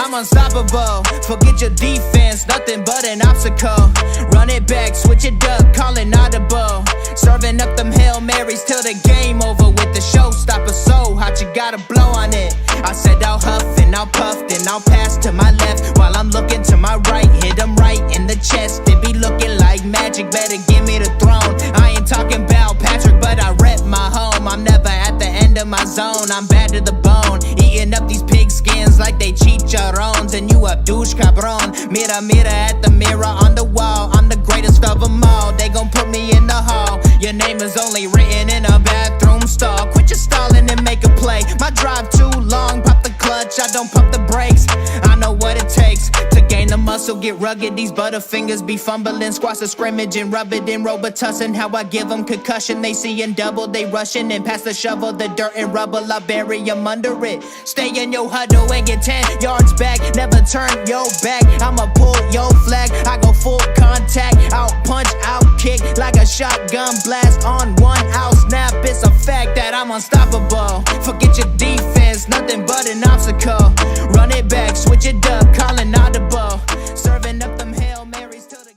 I'm unstoppable. Forget your defense, nothing but an obstacle. Run it back, switch it up, call it audible. Serving up them Hail Marys till the game over with. The showstopper so hot, you gotta blow on it. I said I'll huff and I'll puff, then I'll pass to my left while I'm looking to my right. Hit them right in the chest, it be looking like magic. Better give me the throne. I ain't talking about Patrick, but I rep my home. I'm never at the end of my zone, I'm bad to the bone. Eating up these pig skins like they chicharrones. And you a douche cabron. Mira, mira at the mirror on the wall. I'm the greatest of them all. They gon' put me in the hall. Your name is only written in a bathroom stall. Quit your stalling and make a play. My drive too long, pop the clutch, I don't pump the brakes. I know what it takes to gain the muscle, get rugged. These butterfingers be fumbling, squash the scrimmage and rub it in Robitussin. How I give them concussion, they seeing double, they rushing and pass the shovel, the dirt and rubble, I bury them under it. Stay in your huddle and get 10 yards back, never turn your back. I'ma pull your flag, I go full contact, out punch, out kick like a shotgun blast on 1 out snap. It's a fact that I'm unstoppable. Forget your defense, nothing but an obstacle. Run it back, switch it up, calling audible. Serving up them Hail Marys till the...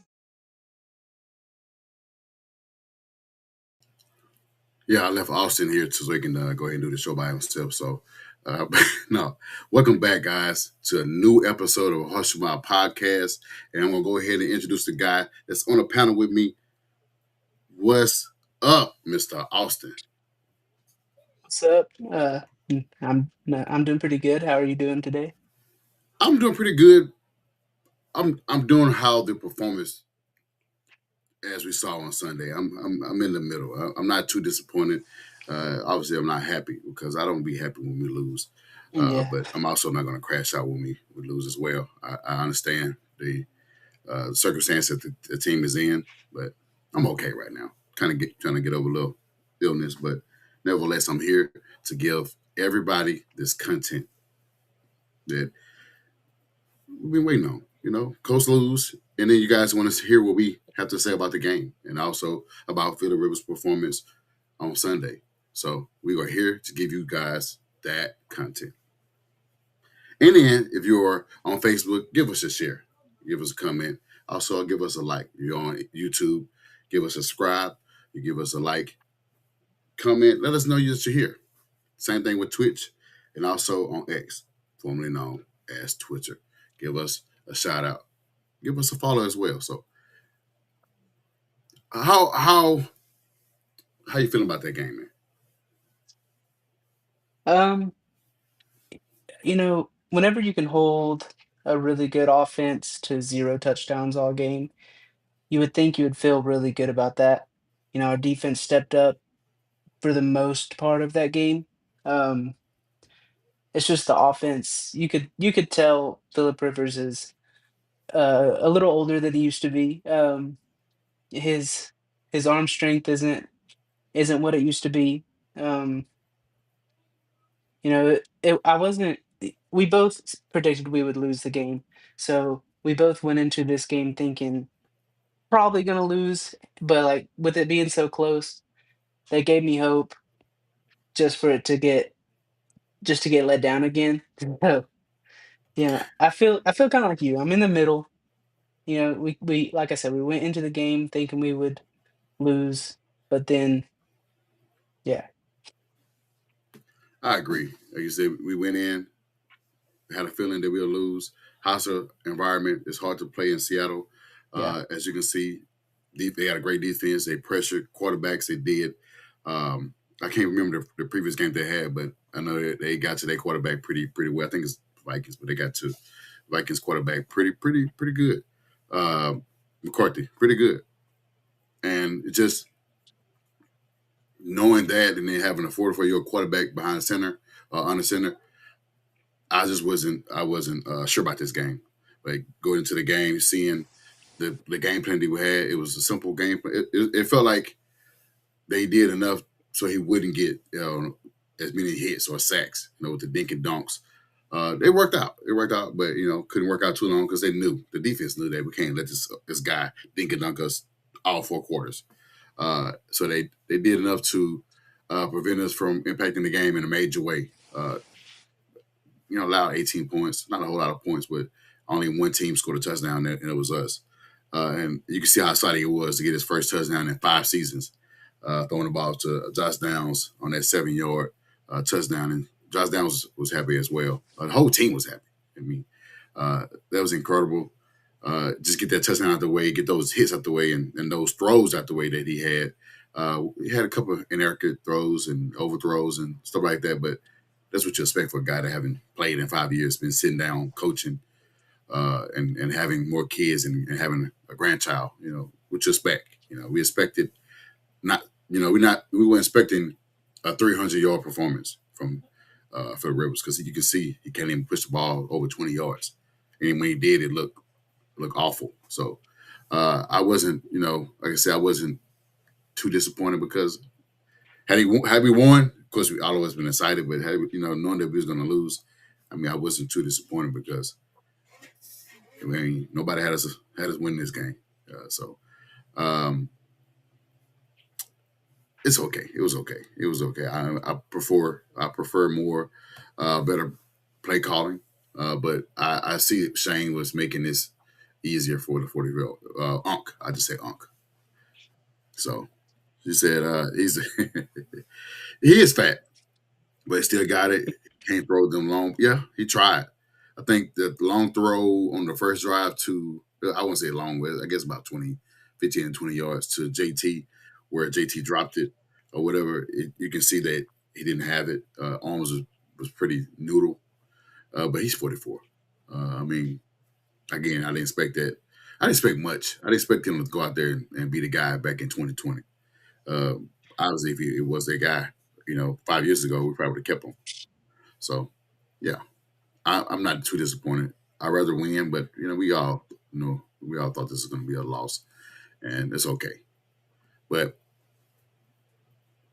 Yeah, I left Austin here so he can go ahead and do the show by himself. So, no. Welcome back, guys, to a new episode of Hush My Podcast. And I'm going to go ahead and introduce the guy that's on the panel with me. What's up, Mr. Austin? What's up? I'm doing pretty good. How are you doing today? I'm doing pretty good. I'm doing how the performance, as we saw on Sunday. I'm in the middle. I'm not too disappointed. Obviously, I'm not happy because I don't be happy when we lose. Yeah. But I'm also not going to crash out when we lose as well. I understand the circumstance that the team is in, but I'm okay right now. Trying to get over a little illness, but nevertheless, I'm here to give everybody this content that we've been waiting on. You know, Coach lose, and then you guys want to hear what we have to say about the game and also about Phillip Rivers' performance on Sunday. So we are here to give you guys that content. And then if you're on Facebook, give us a share, give us a comment. Also, give us a like. If you're on YouTube, give us a subscribe. You give us a like, comment. Let us know that you're here. Same thing with Twitch and also on X, formerly known as Twitter. Give us a shout out. Give us a follow as well. So, how you feeling about that game, Um, whenever you can hold a really good offense to 0 touchdowns all game, you would think you would feel really good about that. Our defense stepped up for the most part of that game. Um, it's just the offense. You could tell Philip Rivers is a little older than he used to be. His his arm strength isn't what it used to be. Um, I wasn't. We both predicted we would lose the game, so we both went into this game thinking probably gonna lose. But like with it being so close, that gave me hope just for it to get just to get let down again. So yeah, I feel kind of like you. I'm in the middle. We like I said, we went into the game thinking we would lose, but then yeah, I agree. Like you said, we went in, had a feeling that we'll lose. Hostile environment. It's hard to play in Seattle. yeah, As you can see, they got a great defense. They pressured quarterbacks. They did. I can't remember the previous game they had, but I know they got to their quarterback pretty well. I think it's Vikings, but they got to Vikings quarterback pretty good. McCarthy, pretty good. And just knowing that and then having a 44-year-old quarterback behind the center, on the center, I wasn't sure about this game. Like going into the game, seeing the game plan that we had, it was a simple game. It felt like they did enough so he wouldn't get as many hits or sacks, with the dink and dunks. It worked out. But couldn't work out too long because the defense knew that we can't let this guy dink and dunk us all 4 quarters. So they did enough to prevent us from impacting the game in a major way. allowed 18 points, not a whole lot of points, but only one team scored a touchdown, and it was us. And you can see how excited he was to get his first touchdown in 5 seasons, throwing the ball to Josh Downs on that 7-yard touchdown. And Josh Downs was happy as well. The whole team was happy. I mean, that was incredible. Just get that touchdown out the way, get those hits out the way, and those throws out the way that he had. He had a couple of inaccurate throws and overthrows and stuff like that, but that's what you expect for a guy that haven't played in 5 years, been sitting down coaching, and having more kids and having a grandchild. What you expect. We expected not. We weren't expecting a 300-yard performance from Philip Rivers, because you can see he can't even push the ball over 20 yards, and when he did, it looked awful. So I wasn't, like I said, I wasn't too disappointed, because had we won, of course we all always been excited, but had knowing that we was going to lose, I mean, I wasn't too disappointed, because nobody had us win this game. So it's okay. It was okay. It was okay. I prefer more better play calling, but I see Shane was making this easier for the 40-year-old Unc. I just say Unc. So she said he's he is fat, but he still got it. Can't throw them long. Yeah, he tried. I think the long throw on the first drive to, I won't say long, but I guess about 15 and 20 yards to JT, where JT dropped it or whatever. You can see that he didn't have it. Arms was pretty noodle, but he's 44. I mean, again, I didn't expect that. I didn't expect much. I didn't expect him to go out there and be the guy back in 2020. Obviously, if he was that guy, 5 years ago, we probably would have kept him. So, yeah, I'm not too disappointed. I'd rather win, but we all thought this was going to be a loss, and it's okay. But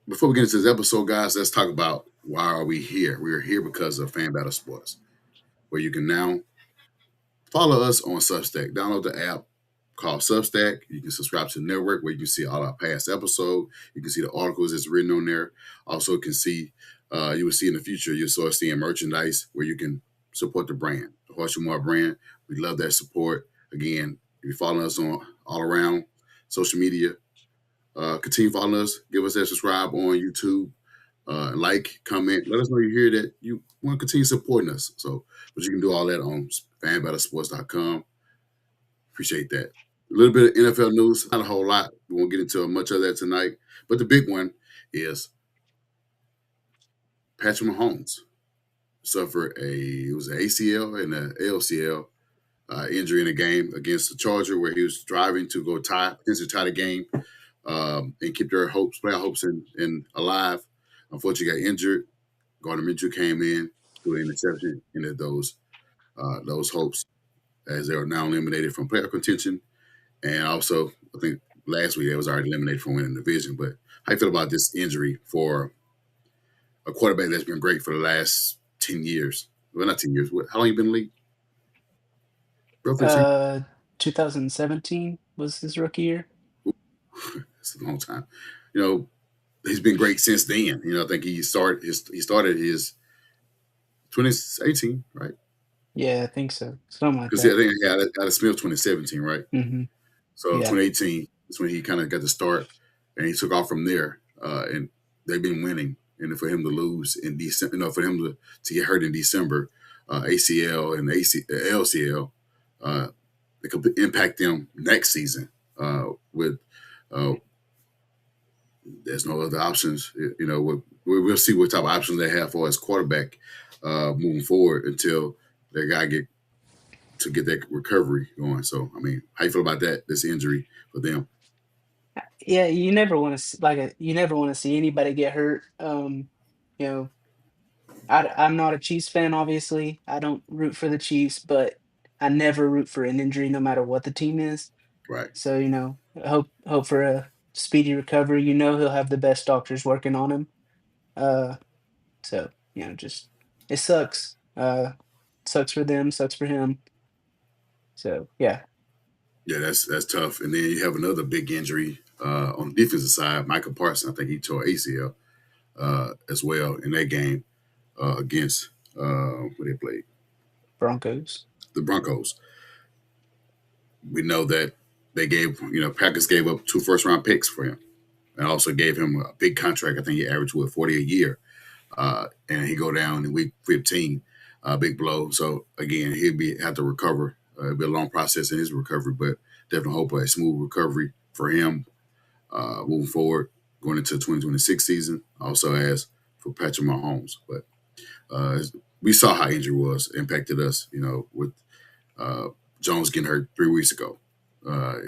before we get into this episode, guys, let's talk about why are we here. We are here because of Fan Battle Sports, where you can now follow us on Substack. Download the app called Substack. You can subscribe to the network, where you can see all our past episodes. You can see the articles that's written on there. Also, you can see, you will see in the future, you'll start seeing merchandise where you can support the brand, the Horse Humor brand. We love that support. Again, if you're following us on all around social media, continue following us. Give us that subscribe on YouTube. Like, comment. Let us know you hear that you want to continue supporting us. So, but you can do all that on fanbattlesports.com. Appreciate that. A little bit of NFL news, not a whole lot. We won't get into much of that tonight. But the big one is Patrick Mahomes suffered it was an ACL and an ALCL injury in a game against the Charger, where he was driving to go potentially tie the game, and keep their playoff hopes in alive. Unfortunately, got injured. Gardner Minshew came in, threw an interception into those hopes, as they are now eliminated from playoff contention. And also, I think last week they was already eliminated from winning the division. But how you feel about this injury for a quarterback that's been great for the last 10 years? Well, not 10 years. How long you been in the league? Uh, 2017 was his rookie year. It's a long time. He's been great since then. I think he started his 2018, right? Yeah, I think so. Something like Because I that. think he had a Smith 2017, right? hmm So Yeah. 2018 is when he kind of got the start, and he took off from there. And they've been winning. And for him to lose in December, for him to get hurt in December, ACL and LCL, it could impact them next season. With there's no other options. We'll see what type of options they have for his quarterback moving forward until that guy get that recovery going. So, I mean, how you feel about that? This injury for them? Yeah, you never want to you never want to see anybody get hurt. You know, I'm not a Chiefs fan, obviously. I don't root for the Chiefs, but I never root for an injury, no matter what the team is. Right. So hope for a speedy recovery. He'll have the best doctors working on him. Uh, so just it sucks. Sucks for them, sucks for him. So yeah. Yeah, that's tough. And then you have another big injury on the defensive side. Michael Parsons, I think he tore ACL as well in that game against Who they played? Broncos. The Broncos. We know that they gave, Packers gave up 2 first-round picks for him, and also gave him a big contract. I think he averaged 40 a year, and he go down in week 15, big blow. So again, have to recover. It'll be a long process in his recovery, but definitely hope a smooth recovery for him moving forward, going into the 2026 season. Also as for Patrick Mahomes, but we saw how injury was impacted us. With uh, Jones getting hurt 3 weeks ago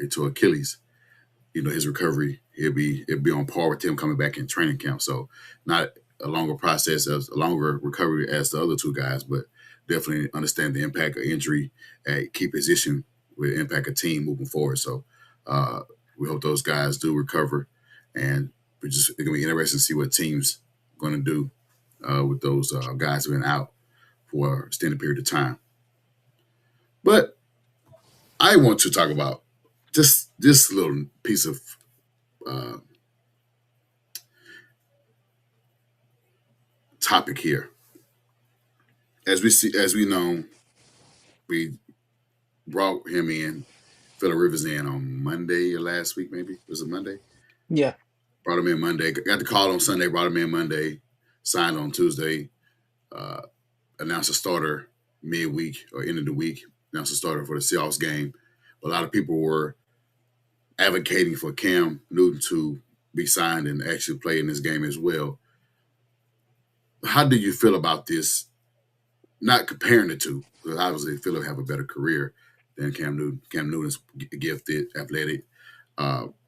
into Achilles. His recovery, it'll be on par with him coming back in training camp. So not a longer process, as a longer recovery as the other 2 guys, but definitely understand the impact of injury at key position will impact a team moving forward. So we hope those guys do recover, and it's gonna be interesting to see what teams going to do with those guys who've been out for a extended period of time. But I want to talk about just this little piece of uh, topic here. As we know, we brought him in, Phillip Rivers in on Monday or last week, maybe was it Monday? Yeah. Brought him in Monday. Got the call on Sunday. Brought him in Monday. Signed on Tuesday. Uh, Announced a starter midweek or end of the week. Announced a starter for the Seahawks game. But a lot of people were advocating for Cam Newton to be signed and actually play in this game as well. How do you feel about this? Not comparing the two, because obviously Phillip have a better career than Cam Newton. Cam Newton's gifted, athletic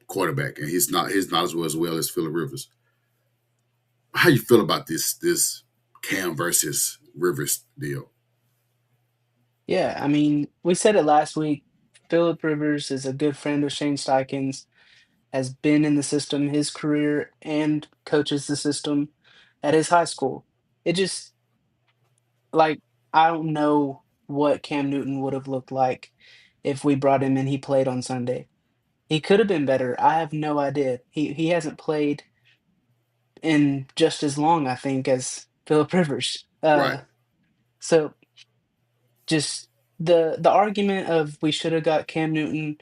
quarterback, and he's not as well as Phillip Rivers. How you feel about this Cam versus Rivers deal? Yeah. I mean, we said it last week. Philip Rivers is a good friend of Shane Steichen's, has been in the system his career and coaches the system at his high school. It just like I don't know what Cam Newton would have looked like if we brought him and he played on Sunday. He could have been better. I have no idea. He hasn't played in just as long, I think, as Philip Rivers. Right, So just the argument of we should have got Cam Newton.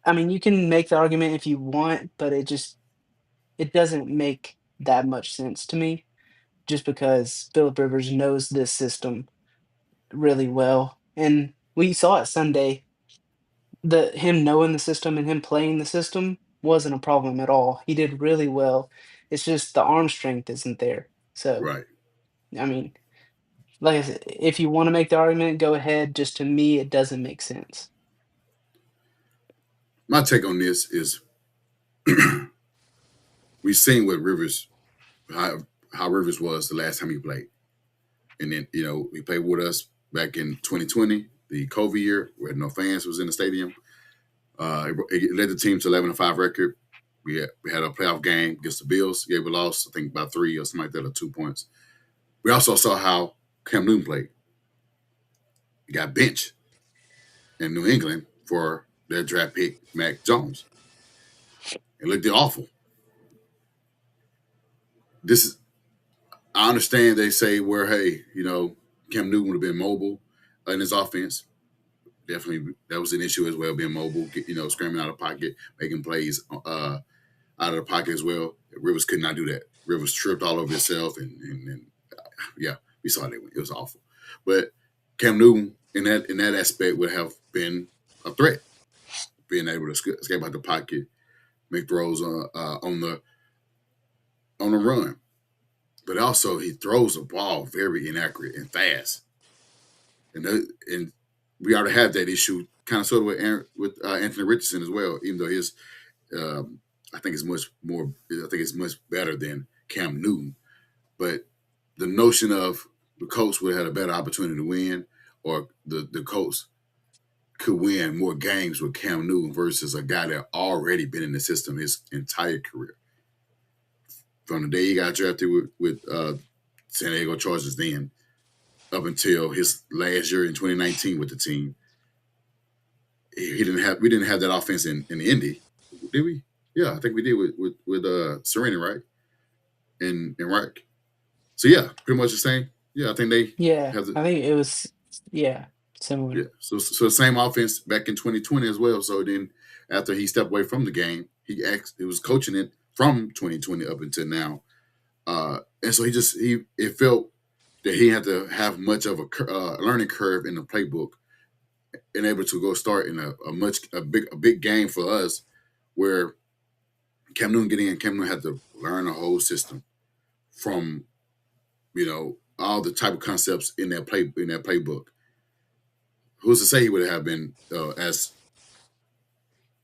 I mean, you can make the argument if you want, but it doesn't make that much sense to me. Just because Philip Rivers knows this system really well, and we saw it Sunday. The him knowing the system and him playing the system wasn't a problem at all. He did really well. It's just the arm strength isn't there. So, right. I mean, like I said, if you want to make the argument, go ahead. Just to me, it doesn't make sense. My take on this is we've seen what Rivers how Rivers was the last time he played, and then he played with us back in 2020, the COVID year, where no fans was in the stadium. It led the team to 11-5 record. We had a playoff game against the Bills. Yeah, we lost, I think, by 3 or something like that, or 2 points. We also saw how Cam Newton played. He got benched in New England for their draft pick, Mac Jones. It looked awful. This is, I understand they say where, hey, Cam Newton would have been mobile in his offense. Definitely, that was an issue as well, being mobile, screaming out of pocket, making plays out of the pocket as well. Rivers could not do that. Rivers tripped all over himself, and yeah, we saw it. It was awful. But Cam Newton, in that aspect, would have been a threat, being able to escape out the pocket, make throws on the run. But also, he throws the ball very inaccurate and fast, and we already have that issue, kind of sort of with Anthony Richardson as well. Even though his, I think it's much more. I think it's much better than Cam Newton. But the notion of the Colts would have had a better opportunity to win, or the Colts could win more games with Cam Newton versus a guy that already been in the system his entire career. From the day he got drafted with San Diego Chargers, then up until his last year in 2019 with the team, we didn't have that offense in Indy, did we? Yeah, I think we did with Serena, right? And Reich. So yeah, pretty much the same. Yeah, I think they Yeah, have the I think it was, yeah, yeah. similar. So the same offense back in 2020 as well. So then after he stepped away from the game, he was coaching it from 2020 up until now. And so he it felt that he had to have much of a learning curve in the playbook and able to go start in a big game for us where Cam Newton getting in. Cam Newton had to learn the whole system from all the type of concepts in that playbook. Who's to say he would have been as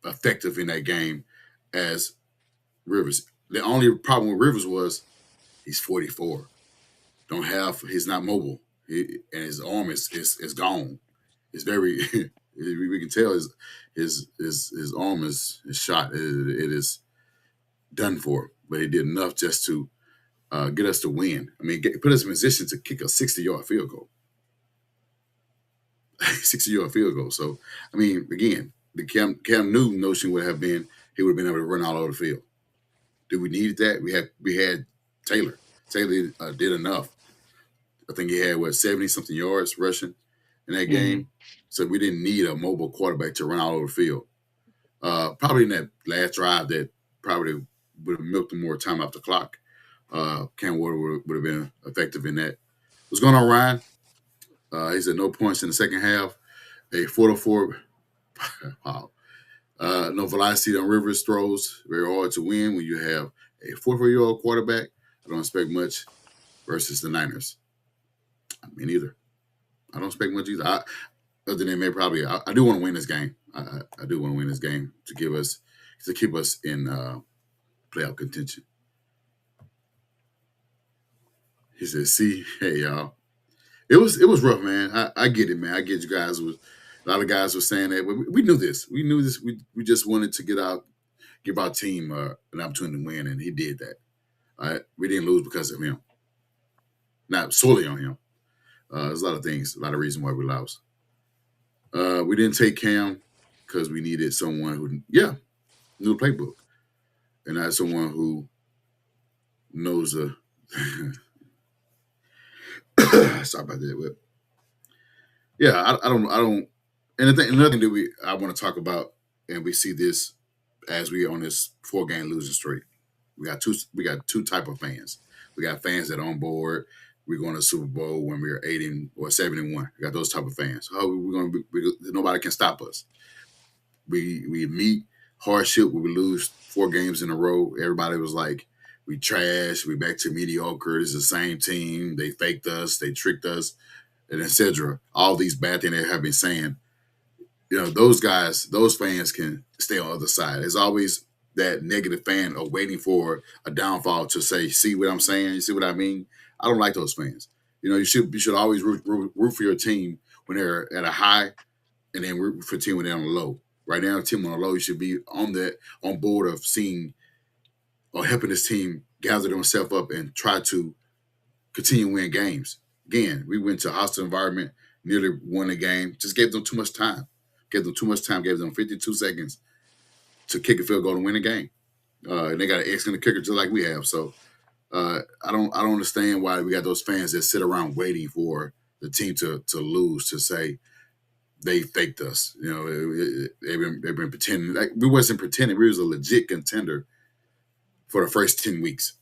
effective in that game as Rivers? The only problem with Rivers was he's 44. He's not mobile. And his arm is gone. It's very we can tell his arm is shot. It is done for. But he did enough just to get us to win. I mean, put us in position to kick a 60-yard field goal. 60-yard field goal. So, I mean, again, the Cam Newton notion would have been he would have been able to run all over the field. Did we need that? We had Taylor. Taylor did enough. I think he had 70-something yards rushing in that game. So we didn't need a mobile quarterback to run all over the field. Probably in that last drive that probably would have milked him more time off the clock. Cam Ward would have been effective in that. What's going on, Ryan? He said no points in the second half. A 4-4. Wow. No velocity on Rivers throws. Very hard to win when you have a 44-year-old quarterback. I don't expect much versus the Niners. Me neither. I don't expect much either. Other than maybe probably, I do want to win this game. I do want to win this game to keep us in playoff contention. He said, "See, hey y'all, it was rough, man. I get it, man. I get you guys. A lot of guys were saying that, but we knew this. We knew this. We just wanted to give our team an opportunity to win, and he did that. All right, we didn't lose because of him, not solely on him. There's a lot of things, a lot of reasons why we lost. We didn't take Cam because we needed someone who, knew the playbook, and not someone who knows the." Sorry about that, but yeah, I don't. And another thing that I want to talk about, and we see this as we on this 4-game losing streak. We got two type of fans. We got fans that are on board. We're going to Super Bowl when we're 8 or 7-1. We got those type of fans. Oh, we're going to be, nobody can stop us. We meet hardship when we lose 4 games in a row. Everybody was like, we trash. We back to mediocre. It's the same team. They faked us. They tricked us, and etc. All these bad things they have been saying. Those guys, those fans can stay on the other side. There's always that negative fan of waiting for a downfall to say, see what I'm saying? You see what I mean? I don't like those fans. You should always root for your team when they're at a high, and then root for your team when they're on a low. Right now, the team on a low, you should be on board of seeing or helping this team gather themselves up and try to continue winning games. Again, we went to a hostile environment, nearly won the game, just gave them too much time. Gave them 52 seconds to kick a field goal and win the game. And they got an excellent kicker just like we have. So I don't understand why we got those fans that sit around waiting for the team to lose to say they faked us. They've been pretending. Like, we wasn't pretending. We was a legit contender for the first 10 weeks.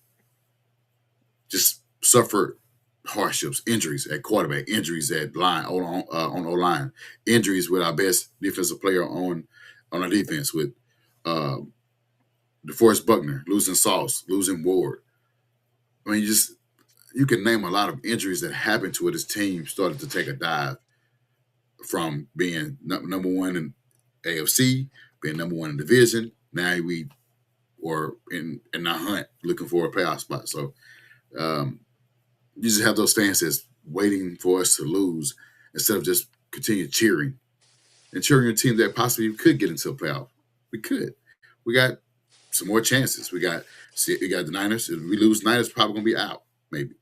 Just suffered hardships, injuries at quarterback, injuries at line on O-line, injuries with our best defensive player on our defense with DeForest Buckner, losing Sauce, losing Ward. I mean, you can name a lot of injuries that happened to it. This team started to take a dive from being number one in AFC, being number one in division. Now we were in the hunt looking for a playoff spot. So you just have those fans that's waiting for us to lose instead of just continue cheering and cheering a team that possibly could get into a playoff. We could. We got some more chances. We got the Niners. If we lose, Niners probably gonna be out, maybe.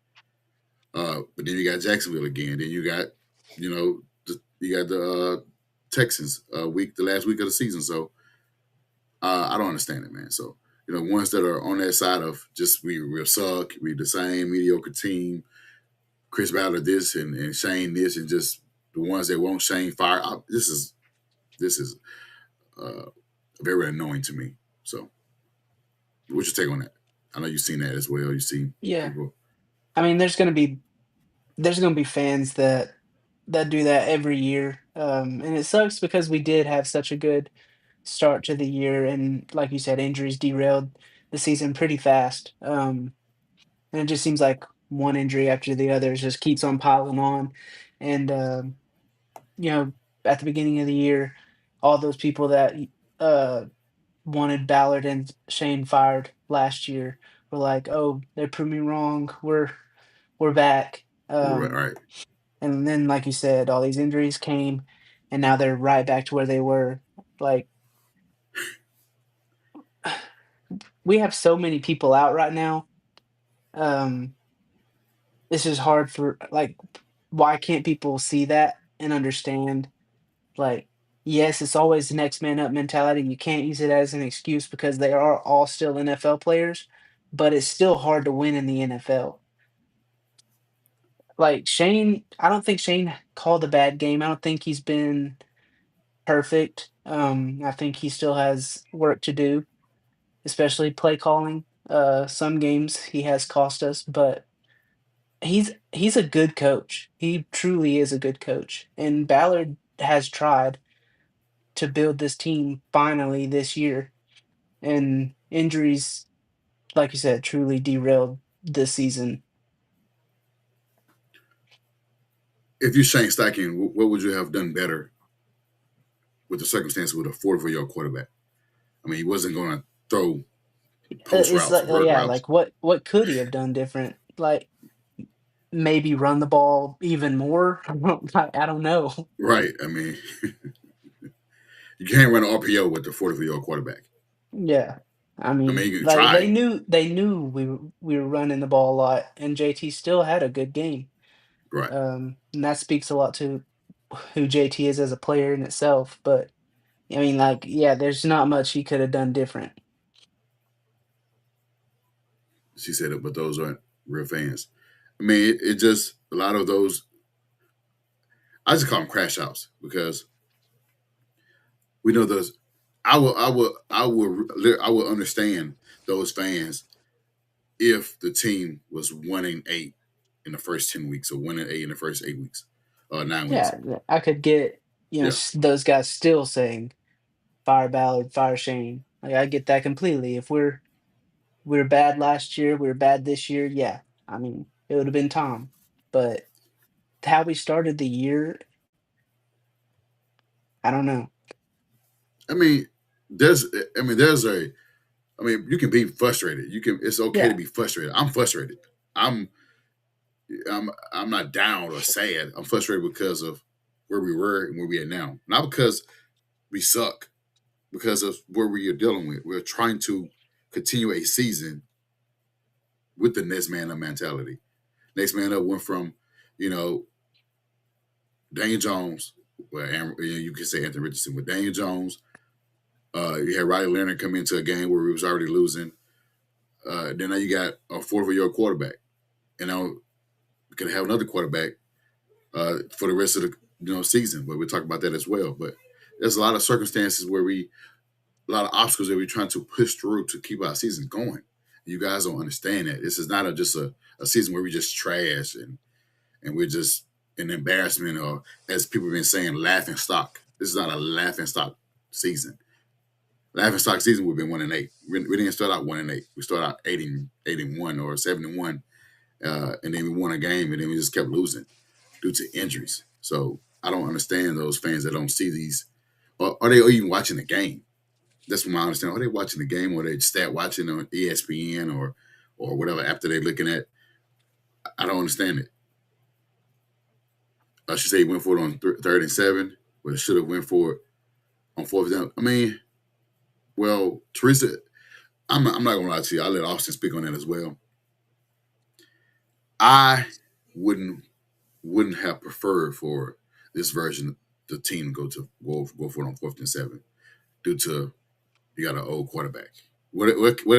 But then you got Jacksonville again. Then you got, the Texans the last week of the season. So I don't understand it, man. So ones that are on that side of just we're suck, we the same mediocre team. Chris Ballard this and Shane this, and just the ones that won't Shane fire. This is very annoying to me. So, what's your take on that? I know you've seen that as well. You've seen Yeah. people. I mean, there's gonna be fans that do that every year, and it sucks because we did have such a good start to the year, and like you said, injuries derailed the season pretty fast. And it just seems like one injury after the other just keeps on piling on, and you know, at the beginning of the year, all those people that uh, wanted Ballard and Shane fired last year were like, "Oh, they proved me wrong. We're back." Right, right. And then, like you said, all these injuries came, and now they're right back to where they were. Like, we have so many people out right now. Um, it's just hard for like, why can't people see that and understand? Like, yes, it's always the next man up mentality. You can't use it as an excuse because they are all still NFL players, but it's still hard to win in the NFL. Like Shane, I don't think Shane called a bad game. I don't think he's been perfect. I think he still has work to do, especially play calling. Some games he has cost us, but he's a good coach. He truly is a good coach. And Ballard has tried to build this team finally this year, and injuries, like you said, truly derailed this season. If you Shane Steichen, what would you have done better with the circumstances with a 44-year-old quarterback? I mean, he wasn't going to throw post It's routes, like, vert yeah, routes. like what could he have done different? Like maybe run the ball even more. I don't know. Right. I mean, you can't run an RPO with the 44-year-old quarterback. Yeah. I I mean, mean, you can like try. they knew we were running the ball a lot, and JT still had a good game. Right. And that speaks a lot to who JT is as a player in itself. But I mean, like, yeah, there's not much he could have done different. She said it, but those aren't real fans. I mean, it just, a lot of those, I just call them crash outs because we know those. I will understand those fans if the team was 1-8 in the first 10 weeks or 1-8 in the first 8 weeks or 9 weeks. Yeah, I could get Yeah, those guys still saying fire Ballard, fire Shane. Like I get that completely. If we're bad last year, we're bad this year. Yeah, I mean it would have been Tom, but how we started the year, I don't know. I mean, there's, I mean, there's a, I mean, you can be frustrated. You can. It's okay to Yeah, be frustrated. I'm frustrated. I'm I'm not down or sad. I'm frustrated because of where we were and where we are now. Not because we suck, because of where we are dealing with. We're trying to continue a season with the next man up mentality. Next man up went from, you know, Daniel Jones, well, you can say Anthony Richardson, with Daniel Jones. You had Riley Leonard come into a game where we was already losing. Then now you got a 44-year-old quarterback, and now we could have another quarterback for the rest of the season. But we'll talk about that as well. But there's a lot of circumstances where a lot of obstacles that we're trying to push through to keep our season going. You guys don't understand that. This is not just a season where we just trash and we're just an embarrassment or, as people have been saying, laughing stock. This is not a laughing stock season. Laughing stock season, we've been 1-8. We didn't start out 1-8. We started out 8-1 or 7-1, and then we won a game, and then we just kept losing due to injuries. So I don't understand those fans that don't see these. Or are they even watching the game? That's what I understand. Are they watching the game, or they stat watching on ESPN or whatever app that they're looking at? I don't understand it. I should say he went for it on 3rd and 7, but should have went for it on 4th down. I mean, well, Teresa, I'm not gonna lie to you. I'll let Austin speak on that as well. I wouldn't have preferred for this version the team go for it on 4th and 7 due to you got an old quarterback. What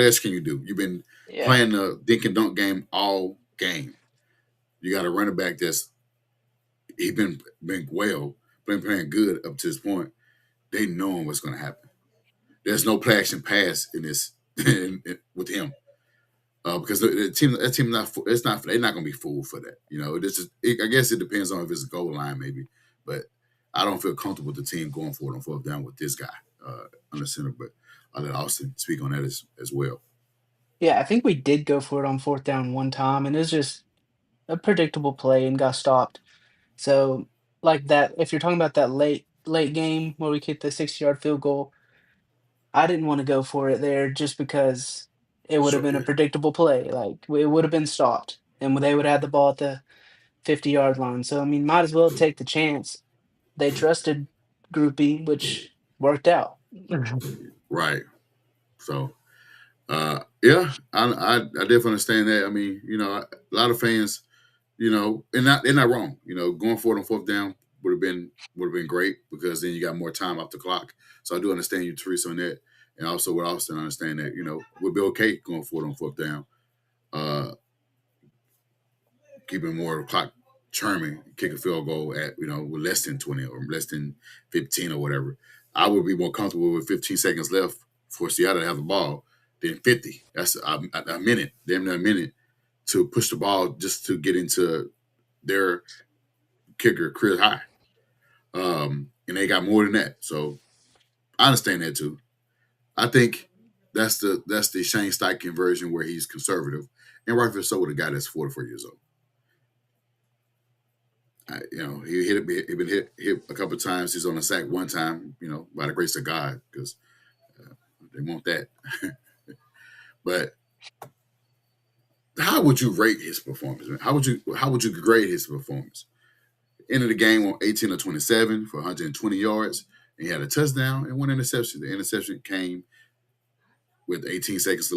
else can you do? You've been Yeah. playing the dink and dunk game all game. You got a running back that's he been well, been playing good up to this point. They knowing what's going to happen. There's no play action pass in this with him. Because the team, that team, not it's not they're not going to be fooled for that. I guess it depends on if it's a goal line, maybe, but I don't feel comfortable with the team going for it on fourth down with this guy on the center. But I'll let Austin speak on that as well. Yeah, I think we did go for it on 4th down one time, and it was just a predictable play and got stopped. So, like that if you're talking about that late game where we kicked the 60-yard field goal, I didn't wanna go for it there just because it would have Sure, been a yeah, predictable play, like, it would have been stopped, and they would have had the ball at the 50-yard line, so, I mean, might as well take the chance. They trusted Groupie, which worked out. right. So yeah, I definitely understand that. I mean, a lot of fans, and they're not wrong. Going for it on fourth down would have been great because then you got more time off the clock. So I do understand you, Teresa, on that, and also with Austin, I understand that we'll be okay going for it on fourth down, uh, keeping more of the clock churning, kick a field goal at with less than 20 or less than 15 or whatever. I would be more comfortable with 15 seconds left for Seattle to have the ball than 50. That's a minute, damn near a minute to push the ball just to get into their kicker career high. And they got more than that. So I understand that too. I think that's the Shane Steichen version where he's conservative, and rightfully so with a guy that's 44 years old. He been hit a couple of times. He's on a sack one time. By the grace of God, because they want that. But how would you rate his performance? Man? How would you grade his performance? Ended the game on 18 or 27 for 120 yards. And he had a touchdown and one interception. The interception came with 18 seconds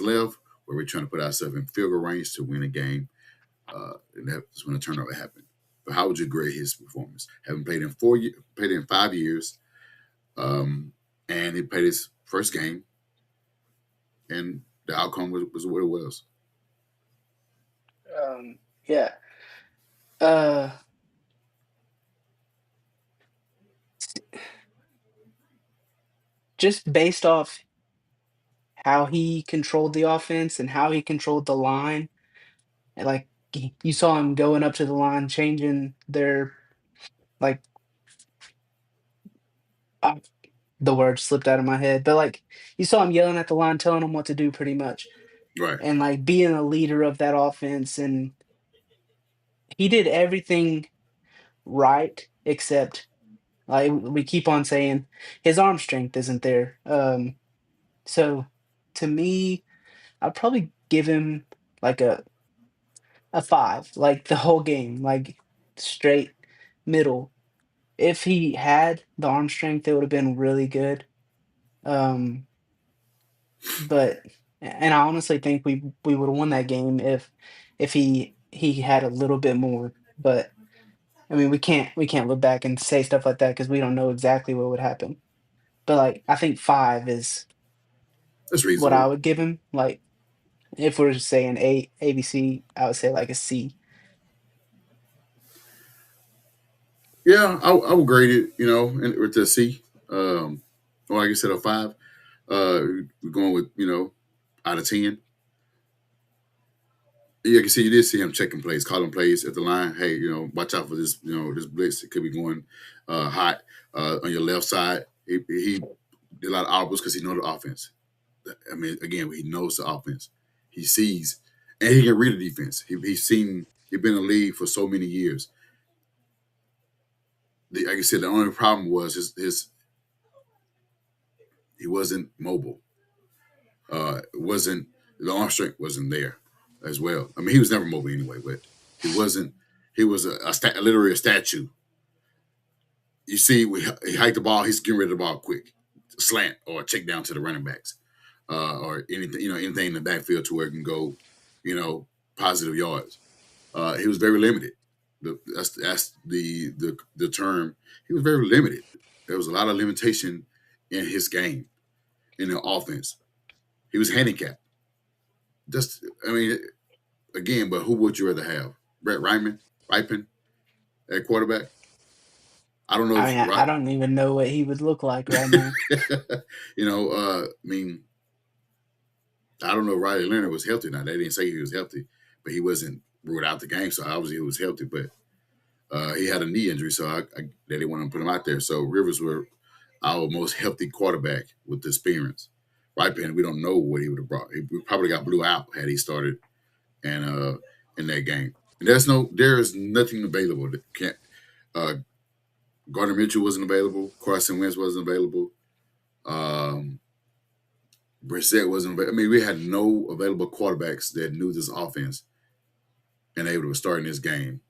left, where we're trying to put ourselves in field goal range to win a game. And that's when the turnover happened. But how would you grade his performance? Having played in 5 years, and he played his first game, and the outcome was what it was. Yeah, uh, just based off how he controlled the offense and how he controlled the line, and, like, you saw him going up to the line, changing their, like, uh, the word slipped out of my head, but, like, you saw him yelling at the line, telling them what to do pretty much, Right. and, like, being a leader of that offense, and he did everything right except, like, we keep on saying his arm strength isn't there, so to me, I'd probably give him, like, a 5, like, the whole game, like, straight middle. If he had the arm strength, it would've been really good, um, but and I honestly think we would've won that game if he had a little bit more, but, I mean, we can't look back and say stuff like that because we don't know exactly what would happen, but, like, I think 5 is That's what I reasonable. would give him, like, if we're saying ABC, I would say, like, a C. Yeah, I would grade it, with a C. Or like you said, a 5. We're going with, out of 10. Yeah, you can see you did see him checking plays, calling plays at the line. Hey, watch out for this, this blitz. It could be going hot on your left side. He did a lot of audibles because he knows the offense. I mean, again, he knows the offense. He sees, and he can read the defense. He's seen. He's been in the league for so many years. Like I said, the only problem was his he wasn't mobile. It wasn't the arm strength wasn't there as well. I mean, he was never mobile anyway, but he wasn't. He was literally a statue. You see, he hiked the ball. He's getting rid of the ball quick, slant or check down to the running backs, or anything anything in the backfield to where it can go, positive yards. He was very limited. That's the term. He was very limited. There was a lot of limitation in his game. in the offense. He was handicapped. Just, I mean, again, but who would you rather have? Brett Ripon at quarterback? I don't know I if mean, I don't even know what he would look like right now. I mean, I don't know if Riley Leonard was healthy. Now they didn't say he was healthy, but he wasn't ruled out the game, so obviously he was healthy. But he had a knee injury, so they didn't want to put him out there. So Rivers were our most healthy quarterback with the experience. Ripon, we don't know what he would have brought. He probably got blew out had he started and in that game. And there is nothing available. That can't. Gardner Mitchell wasn't available. Carson Wentz wasn't available. Brissett wasn't available. I mean, we had no available quarterbacks that knew this offense and able to start in this game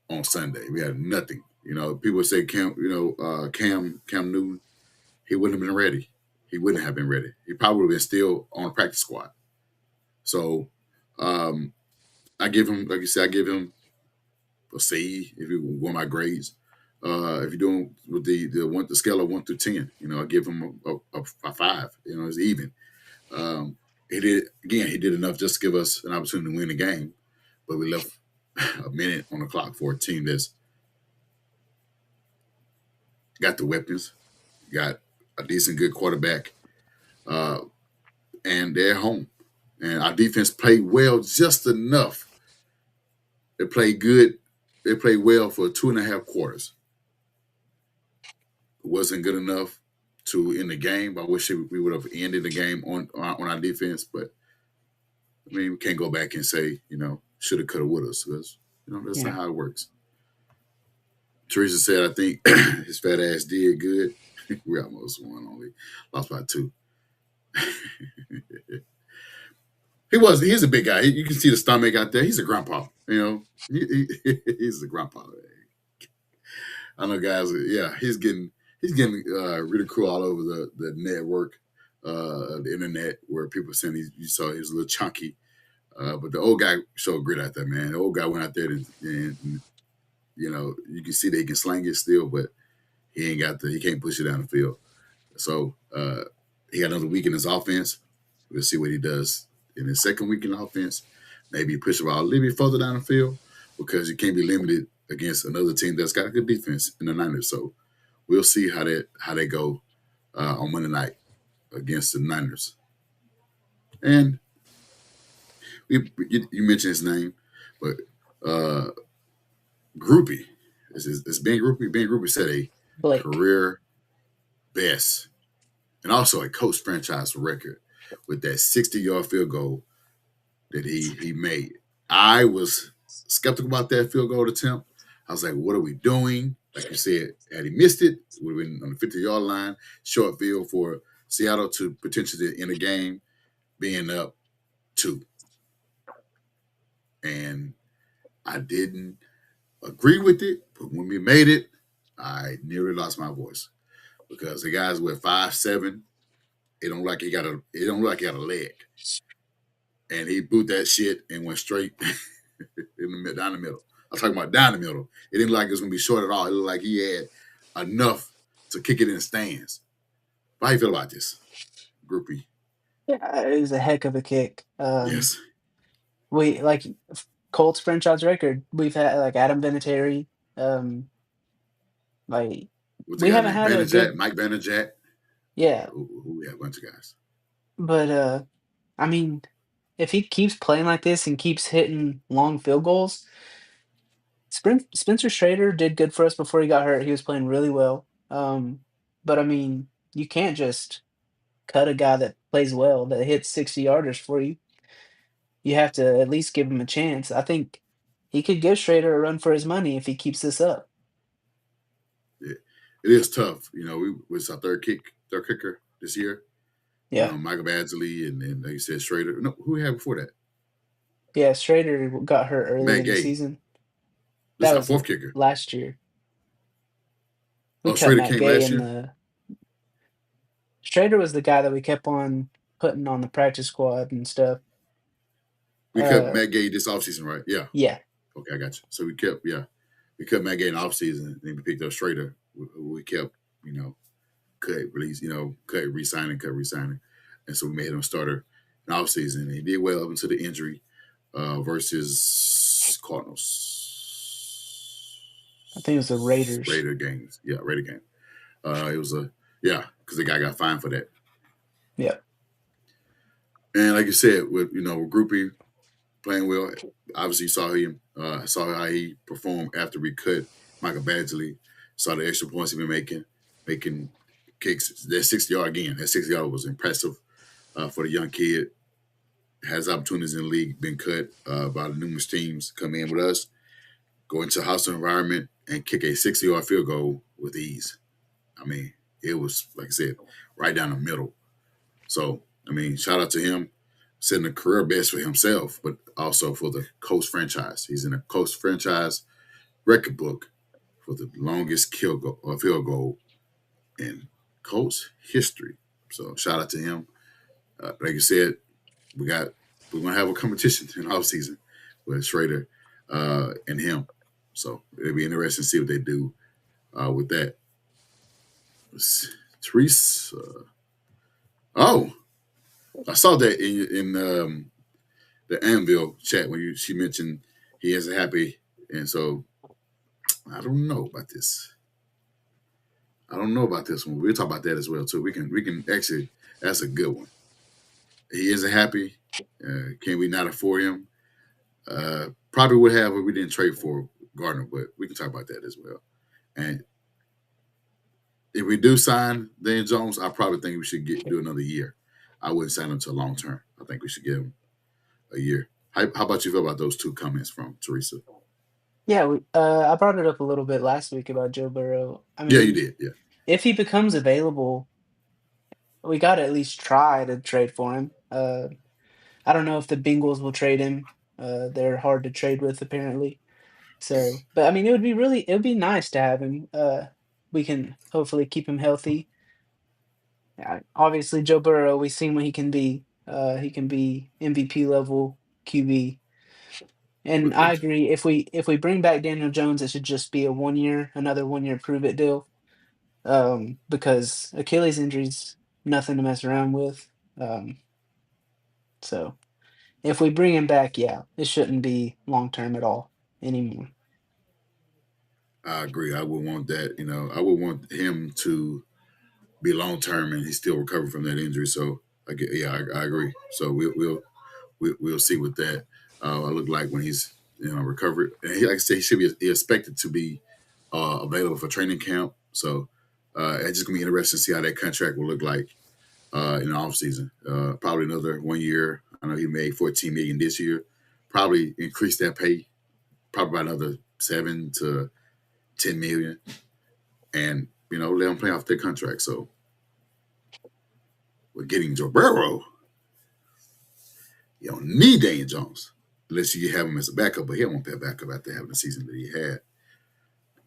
on Sunday. We had nothing. People say Cam Newton, he wouldn't have been ready. He wouldn't have been ready. He probably would have been still on the practice squad. So I give him, like you said, I give him a C if you want my grades. If you're doing with the scale of 1 through 10, I give him a 5. It's even. He did enough just to give us an opportunity to win the game, but we left a minute on the clock for a team that's got the weapons, got a decent, good quarterback, and they're home. And our defense played well, just enough. They played good. They played well for 2.5 quarters. It wasn't good enough to end the game. I wish we would have ended the game on our defense, but I mean, we can't go back and say, shoulda, coulda, woulda, because that's not how it works. Teresa said, I think his fat ass did good. We almost won, only lost by 2. He's a big guy. You can see the stomach out there. He's a grandpa, he's a grandpa. I know guys, he's getting ridiculed all over the network, the internet, where people saying you saw he was a little chunky. But the old guy showed grit out there, man. The old guy went out there and you can see that he can slang it still, but he can't push it down the field. So he got another week in his offense. We'll see what he does in his second week in offense. Maybe push the ball a little bit further down the field, because you can't be limited against another team that's got a good defense in the Niners. So we'll see how they go on Monday night against the Niners. And you mentioned his name, but Groupie, it's Ben Groupie. Ben Groupie set a Blake. career best and also a coach franchise record with that 60-yard field goal that he made. I was skeptical about that field goal attempt. I was like, what are we doing? Like you said, had he missed it, it would have been on the 50-yard line, short field for Seattle to potentially end the game being up 2. And I didn't agree with it, but when we made it, I nearly lost my voice, because the guys were 5'7". It don't look like he got a leg, and he boot that shit and went straight down the middle. I'm talking about down the middle. It didn't look like it was gonna be short at all. It looked like he had enough to kick it in the stands. How you feel about this, Groupie? Yeah, it was a heck of a kick. Yes. We like Colts franchise record. We've had like Adam Vinatieri. Like What's the we guy haven't named had a good. Mike Vanderjagt? Yeah, Who we had a bunch of guys. but I mean, if he keeps playing like this and keeps hitting long field goals, Spencer Schrader did good for us before he got hurt. He was playing really well. But I mean, you can't just cut a guy that plays well, that hits 60 yarders for you. You have to at least give him a chance. I think he could give Schrader a run for his money if he keeps this up. It is tough. We was our third kicker this year. Yeah. Michael Badgley and like you said, Schrader. No, who we had before that? Yeah, Schrader got hurt early Matt in the Gay. season. This That is our was fourth kicker. last year. We cut Schrader Matt came Gay last in year? Schrader was the guy that we kept on putting on the practice squad and stuff. We cut Matt Gay this offseason, right? Yeah. Yeah. Okay, I got you. So we cut Matt Gay in the offseason, and then we picked up Schrader. We kept, cut release, cut resigning. And so we made him a starter in off season. He did well up until the injury versus Cardinals. I think it was the Raiders. Raider games. Yeah, Raider game. It was because the guy got fined for that. Yeah. And like you said, with Groupie playing well, obviously saw how he performed after we cut Michael Badgley. Saw the extra points he been making kicks. That 60-yard again. That 60-yard was impressive for the young kid. Has opportunities in the league, been cut by the numerous teams, come in with us, go into a hostile environment, and kick a 60-yard field goal with ease. I mean, it was, like I said, right down the middle. So, I mean, shout out to him, setting a career best for himself, but also for the Colts franchise. He's in a Colts franchise record book for the longest field goal in Colts history. So, shout out to him. Like you said, we're gonna have a competition in off season with Schrader and him. So it'll be interesting to see what they do with that. Therese, I saw that in the Anvil chat when she mentioned he isn't happy, and so I don't know about this. I don't know about this one. We'll talk about that as well too. We can actually, that's a good one. He isn't happy. Can we not afford him? Probably would have if we didn't trade for Gardner, but we can talk about that as well. And if we do sign Dan Jones, I probably think we should do another year. I wouldn't sign him to long term. I think we should give him a year. How about you feel about those two comments from Teresa? Yeah, I brought it up a little bit last week about Joe Burrow. I Yeah, you mean, did. Yeah. if he becomes available, we got to at least try to trade for him. I don't know if the Bengals will trade him. They're hard to trade with, apparently. So, but I mean, it would be nice to have him. We can hopefully keep him healthy. Obviously, Joe Burrow, we've seen what he can be. He can be MVP level QB. And I agree. If we bring back Daniel Jones, it should just be another 1 year prove it deal. Because Achilles injuries, nothing to mess around with. So if we bring him back, yeah, it shouldn't be long term at all anymore. I agree. I would want that. I would want him to be long term and he's still recovering from that injury. So I agree. So we'll see with that. I look like when he's recovered, and like I said, he should be expected to be available for training camp. So it's just gonna be interesting to see how that contract will look like in the off season. Probably another 1 year. I know he made $14 million this year. Probably increase that pay, probably by another 7 to 10 million, and let him play off their contract. So we're getting Joe Burrow. You don't need Daniel Jones unless you have him as a backup, but he won't be a backup after having the season that he had.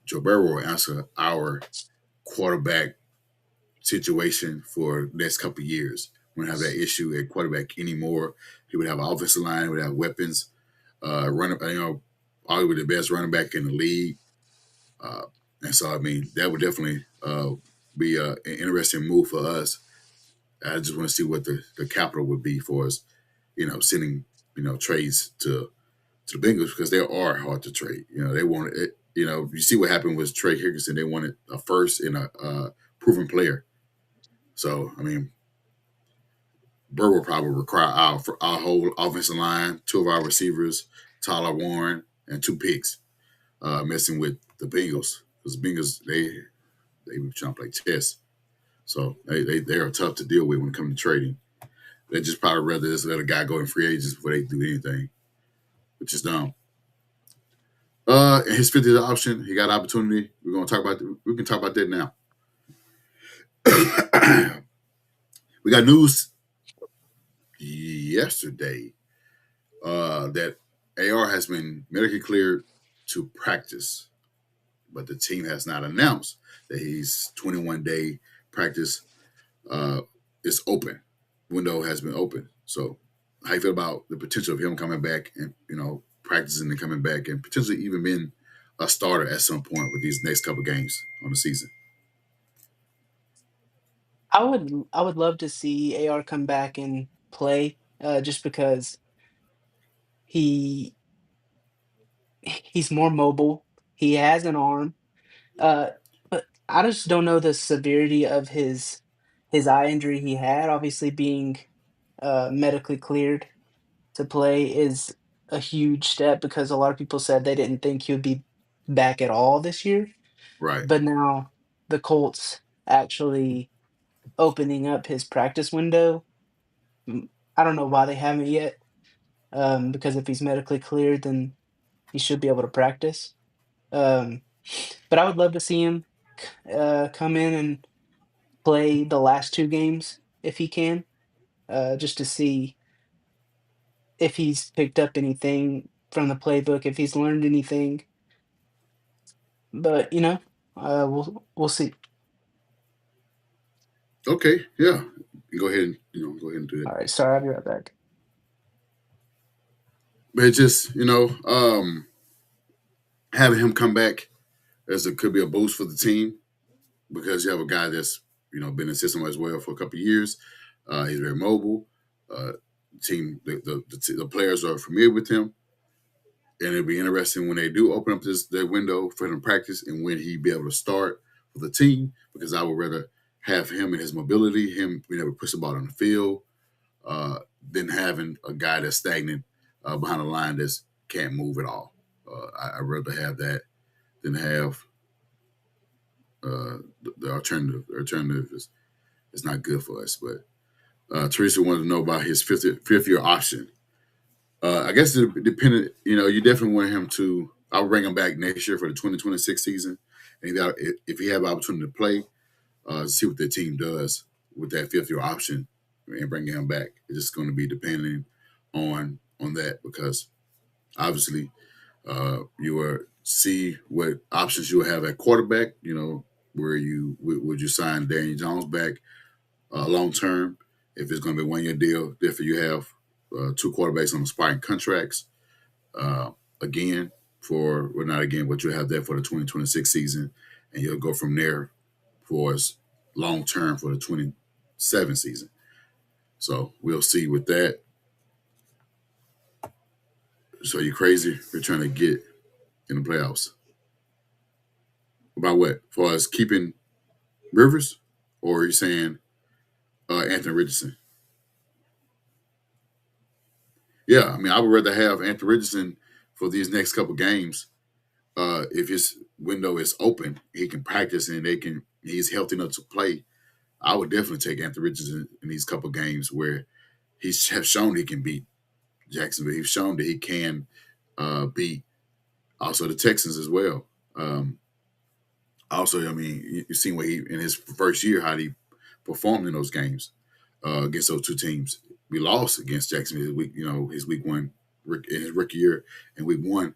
Joe Burrow will answer our quarterback situation for the next couple of years. We don't have that issue at quarterback anymore. He would have an offensive line, would have weapons, arguably the best running back in the league. And so, I mean, that would definitely be an interesting move for us. I just want to see what the capital would be for us, sending, trades to the Bengals because they are hard to trade. They wanted it. You see what happened with Trey Hickerson. They wanted a first and a proven player. So, I mean, Burrow will probably require our whole offensive line, 2 of our receivers, Tyler Warren, and 2 picks, messing with the Bengals. Because the Bengals, they were trying to play chess. So they are tough to deal with when it comes to trading. They just probably rather just let a guy go in free agents before they do anything, which is dumb. And his 50th option, he got opportunity. We can talk about that now. We got news yesterday that AR has been medically cleared to practice, but the team has not announced that his 21-day practice is open. Window has been open. So how you feel about the potential of him coming back and, practicing and coming back and potentially even being a starter at some point with these next couple games on the season? I would love to see AR come back and play, just because he he's more mobile. He has an arm, uh, but I just don't know the severity of his eye injury he had. Obviously, being medically cleared to play is a huge step because a lot of people said they didn't think he would be back at all this year. Right. But now the Colts actually opening up his practice window. I don't know why they haven't yet. Because if he's medically cleared, then he should be able to practice. Um, but I would love to see him come in and play the last two games if he can, just to see if he's picked up anything from the playbook, if he's learned anything. But we'll see. Okay. Yeah. Go ahead and go ahead and do All that. right, sorry, I'll be right back. But it's just having him come back as it could be a boost for the team because you have a guy that's been in the system as well for a couple of years. He's very mobile. Uh, the players are familiar with him, and it'll be interesting when they do open up their window for him to practice and when he be able to start for the team. Because I would rather have him and his mobility, him being able to push the ball on the field, than having a guy that's stagnant behind the line that can't move at all. I'd rather have that than have the alternative. The alternative is not good for us. But Teresa wanted to know about his fifth year option. I guess it depended. You definitely want him to. I'll bring him back next year for the 2026 season, and if he have an opportunity to play, see what the team does with that fifth year option and bringing him back. It's just going to be depending on that because obviously you will see what options you will have at quarterback. Where would you sign Daniel Jones back long term if it's going to be a 1 year deal. Therefore, you have two quarterbacks on expiring contracts. Again, not again, but you have that for the 2026 season, and you'll go from there for as long term for the 27 season. So we'll see with that. So you crazy? We're trying to get in the playoffs. About what? As far as keeping Rivers, or are you saying Anthony Richardson? Yeah, I mean, I would rather have Anthony Richardson for these next couple games. If his window is open, he can practice and he's healthy enough to play. I would definitely take Anthony Richardson in these couple games where he's have shown he can beat Jacksonville. He's shown that he can beat also the Texans as well. Also, I mean, you've seen what he in his first year how he performed in those games against those two teams. We lost against Jacksonville his week one in his rookie year, and week one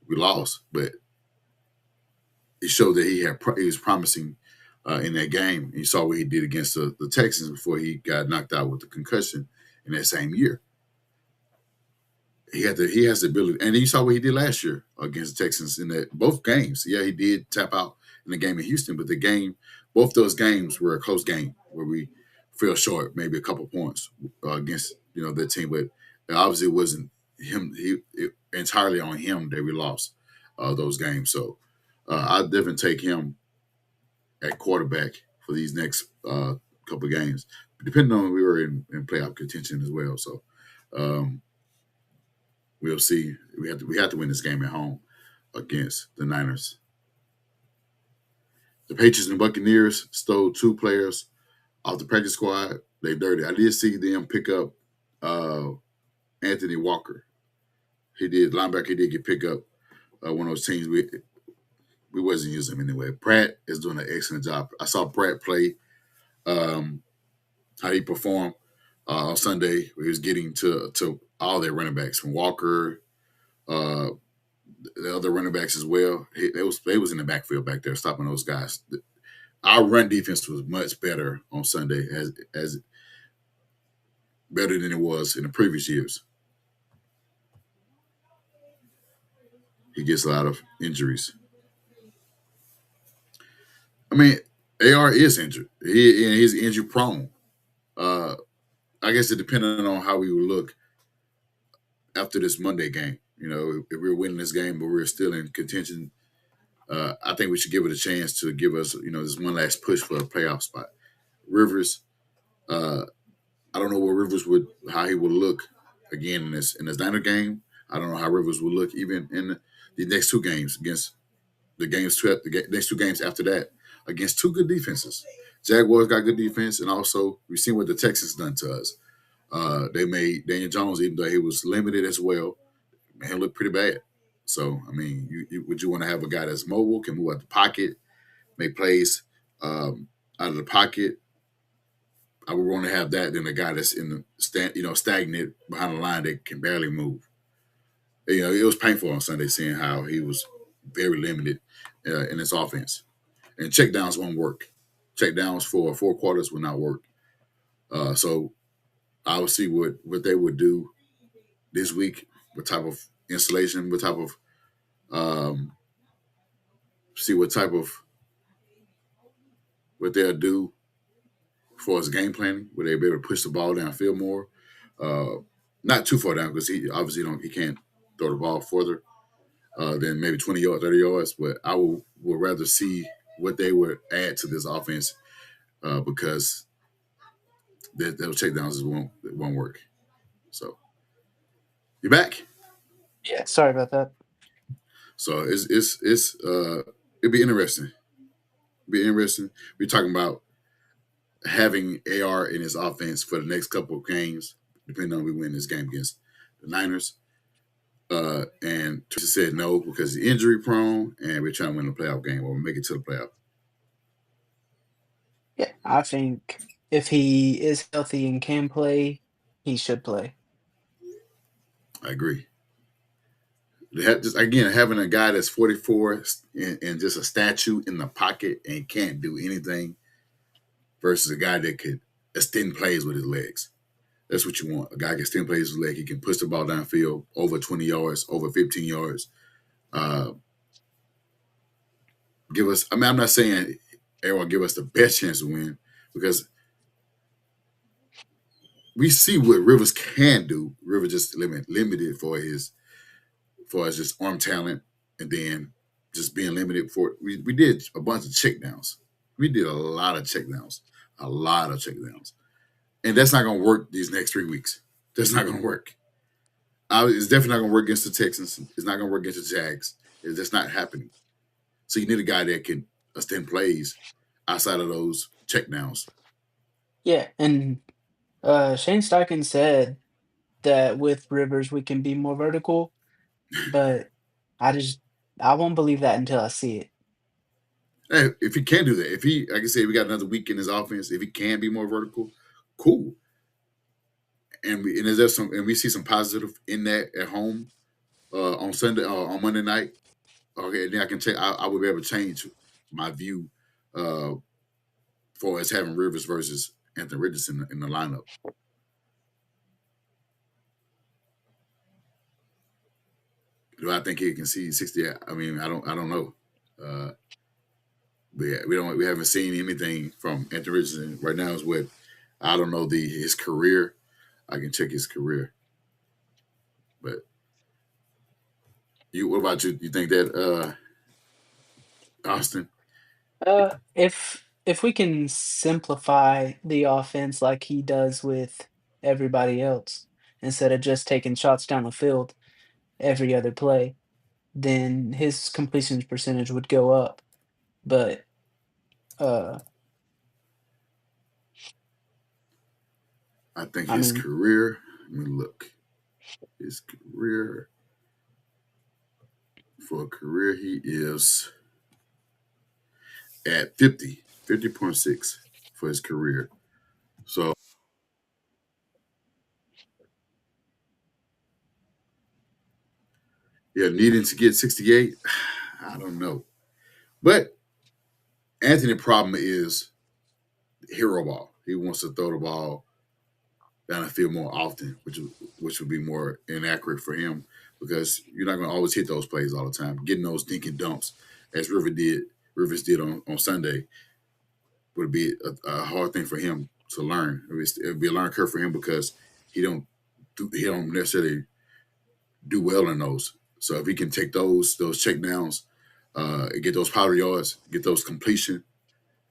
we lost, but it showed that he was promising in that game. You saw what he did against the Texans before he got knocked out with the concussion in that same year. He has the ability, and you saw what he did last year against the Texans in that both games. Yeah, he did tap out in the game in Houston, but both those games were a close game where we fell short, maybe a couple points against that team. But obviously, it wasn't him. Entirely on him that we lost those games. So I'd definitely take him at quarterback for these next couple of games, depending on we were in playoff contention as well. So. We'll see. We have to win this game at home against the Niners. The Patriots and Buccaneers stole two players off the practice squad. They dirty. I did see them pick up Anthony Walker. He did linebacker. He did get picked up. One of those teams we wasn't using him anyway. Pratt is doing an excellent job. I saw Pratt play how he performed on Sunday. Where he was getting to all their running backs from Walker, the other running backs as well. They was in the backfield back there stopping those guys. Our run defense was much better on Sunday, as better than it was in the previous years. He gets a lot of injuries. I mean, AR is injured. He's injury prone. Uh, I guess it depending on how we would look after this Monday game. You know, if we're winning this game, but we're still in contention, I think we should give it a chance to give us, this one last push for a playoff spot. Rivers, uh, I don't know what Rivers would, how he would look again in this Niner game. I don't know how Rivers would look even in the next two games against next two games after that against two good defenses. Jaguars got good defense, and also we've seen what the Texans done to us. They made Daniel Jones, even though he was limited as well, man, he looked pretty bad. So, I mean, would you want to have a guy that's mobile, can move out the pocket, make plays out of the pocket? I would want to have that than a guy that's in the stagnant behind the line that can barely move. It was painful on Sunday seeing how he was very limited in his offense, and checkdowns won't work. Checkdowns for 4 quarters will not work. So I will see what they would do this week, what type of installation, what type of see what type of what they'll do for his game planning, where they'll be able to push the ball downfield more. Uh, Not too far down because he obviously don't he can't throw the ball further than maybe 20 yards, 30 yards. But I would rather see what they would add to this offense because those checkdowns won't work. So you're back. Yeah, sorry about that. So it'd be interesting. Be interesting. We're talking about having AR in his offense for the next couple of games, depending on we win this game against the Niners. And Teresa said no because he's injury prone, and we're trying to win the playoff game or make it to the playoff. Yeah, I think if he is healthy and can play, he should play. I agree. Just again, having a guy that's 44 and just a statue in the pocket and can't do anything versus a guy that could extend plays with his legs. That's what you want. A guy can extend plays with his leg. He can push the ball downfield over 20 yards, over 15 yards. Uh, Give us. I mean, I'm not saying everyone give us the best chance to win because we see what Rivers can do. Rivers just limited for his just arm talent, and then just being limited for. We did a bunch of checkdowns. We did a lot of checkdowns, and that's not going to work these next 3 weeks. That's not going to work. It's definitely not going to work against the Texans. It's not going to work against the Jags. It's just not happening. So you need a guy that can extend plays outside of those checkdowns. Yeah, and Shane Steichen said that with Rivers we can be more vertical, but I just I won't believe that until I see it. Hey, if he can do that, if he, like I said, we got another week in his offense. If he can be more vertical, cool. And we see some positive in that at home on Sunday on Monday night. Okay, then I can check. I would be able to change my view for us having Rivers versus Anthony Richardson in the lineup. Do I think he can see 60? I mean, I don't know. But yeah, we haven't seen anything from Anthony Richardson right now. Is what I don't know his career. I can check his career, but what about you? You think that Austin? If we can simplify the offense like he does with everybody else, instead of just taking shots down the field every other play, then his completion percentage would go up. But uh, I think I his mean, career. Let me look. His career for a career, he is at 50.6 for his career. So yeah, needing to get 68, I don't know. But Anthony's problem is hero ball. He wants to throw the ball down the field more often, which would be more inaccurate for him because you're not going to always hit those plays all the time. Getting those dinking dumps, as Rivers did on Sunday. would be a hard thing for him to learn. It would be a learning curve for him because he don't necessarily do well in those. So if he can take those check downs, get those power yards, get those completion,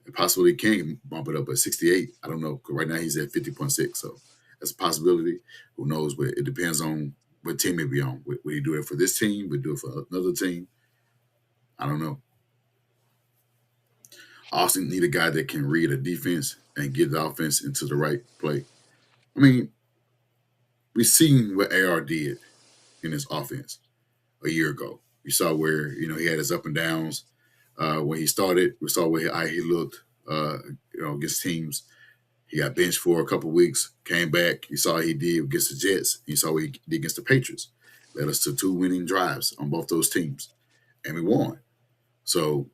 and possibly can bump it up at 68. I don't know. 'Cause right now he's at 50.6, so that's a possibility. Who knows? But it depends on what team he be on. Would he do it for this team? Would he do it for another team? I don't know. Austin need a guy that can read a defense and get the offense into the right play. I mean, we've seen what AR did in his offense a year ago. You saw where he had his up and downs when he started. We saw how he looked, against teams. He got benched for a couple weeks, came back. You saw what he did against the Jets. You saw what he did against the Patriots. Led us to 2 winning drives on both those teams, and we won. So,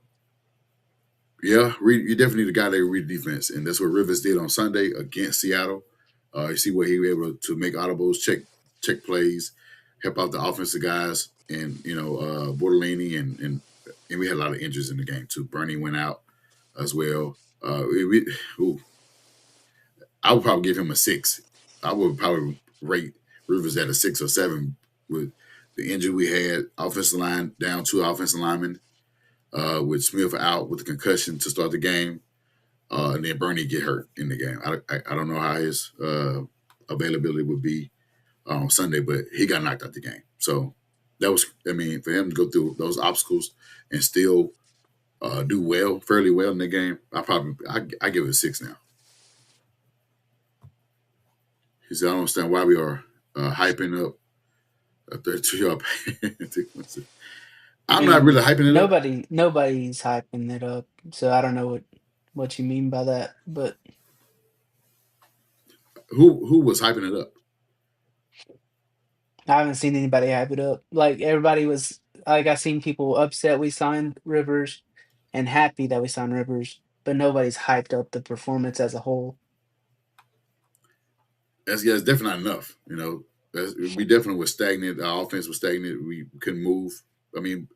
yeah, you definitely need a guy that can read defense, and that's what Rivers did on Sunday against Seattle. You see where he was able to make audibles, check plays, help out the offensive guys, and Bortolini and we had a lot of injuries in the game too. Bernie went out as well. I would probably give him a 6. I would probably rate Rivers at a 6 or 7 with the injury we had. Offensive line down 2 offensive linemen, with Smith out with the concussion to start the game, and then Bernie get hurt in the game. I don't know how his availability would be on Sunday, but he got knocked out the game. So that was, for him to go through those obstacles and still do fairly well in the game, I give it a 6 now. He said, I don't understand why we are hyping up a 32-yard pass. I'm not really hyping it up. Nobody's hyping it up, so I don't know what you mean by that. But Who was hyping it up? I haven't seen anybody hype it up. Like everybody was like I seen people upset we signed Rivers and happy that we signed Rivers, but nobody's hyped up the performance as a whole. That's definitely not enough. We definitely were stagnant. Our offense was stagnant. We couldn't move. It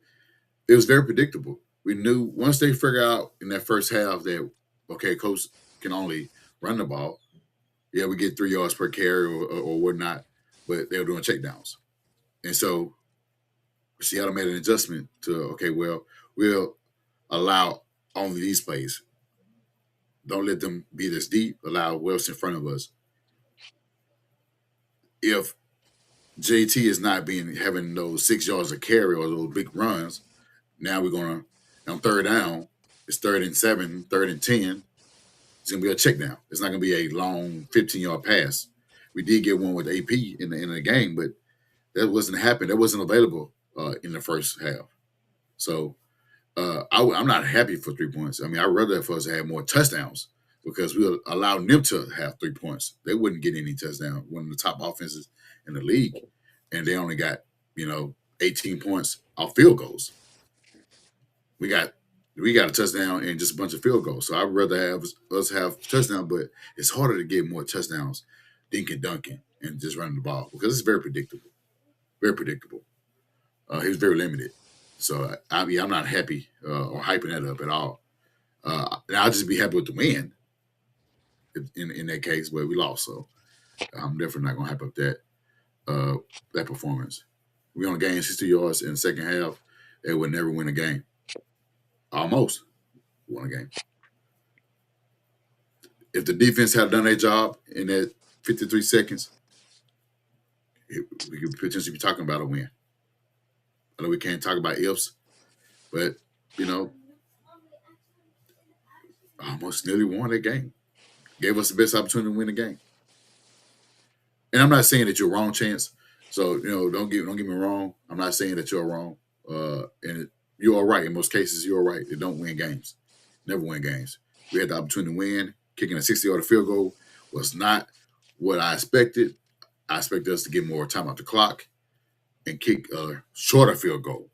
was very predictable. We knew once they figured out in that first half that, okay, coach can only run the ball. Yeah, we get 3 yards per carry or whatnot, but they were doing checkdowns. And so Seattle made an adjustment to, okay, well, we'll allow only these plays. Don't let them be this deep. Allow Wells in front of us. If JT is not having those 6 yards of carry or those big runs, now we're going to, on third down, it's 3rd and 7, 3rd and 10. It's going to be a check down. It's not going to be a long 15-yard pass. We did get one with AP in the game, but that wasn't happening. That wasn't available in the first half. So I'm not happy for 3 points. I'd rather for us to have more touchdowns because we allowed them to have 3 points. They wouldn't get any touchdowns. One of the top offenses in the league, and they only got 18 points off field goals. We got a touchdown and just a bunch of field goals. So I'd rather have us have touchdowns, but it's harder to get more touchdowns dinking dunking and just running the ball because it's very predictable. Very predictable. He was very limited. So I'm not happy or hyping that up at all. And I'll just be happy with the win in that case, but we lost. So I'm definitely not going to hype up that performance. We only gained 60 yards in the second half. They would never win a game. Almost won a game. If the defense had done their job in that 53 seconds, we could potentially be talking about a win. I know we can't talk about ifs, but almost nearly won that game. Gave us the best opportunity to win the game. And I'm not saying that you're wrong, Chance. So don't get me wrong. I'm not saying that you're wrong. You are right. In most cases, you're right. They don't win games. Never win games. We had the opportunity to win. Kicking a 60-yard field goal was not what I expected. I expected us to get more time off the clock and kick a shorter field goal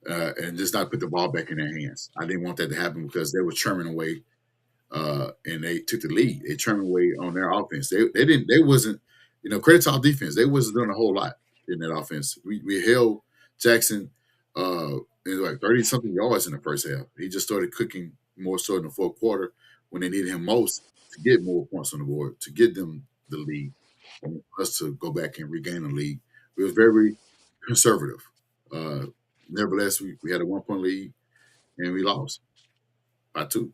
and just not put the ball back in their hands. I didn't want that to happen because they were churning away and they took the lead. They churned away on their offense. They wasn't, credit to our defense. They wasn't doing a whole lot in that offense. We held Jackson like 30-something yards in the first half. He just started cooking more so in the fourth quarter when they needed him most to get more points on the board, to get them the lead, and us to go back and regain the lead. We was very conservative. Uh, Nevertheless, we had a 1 point lead and we lost by two.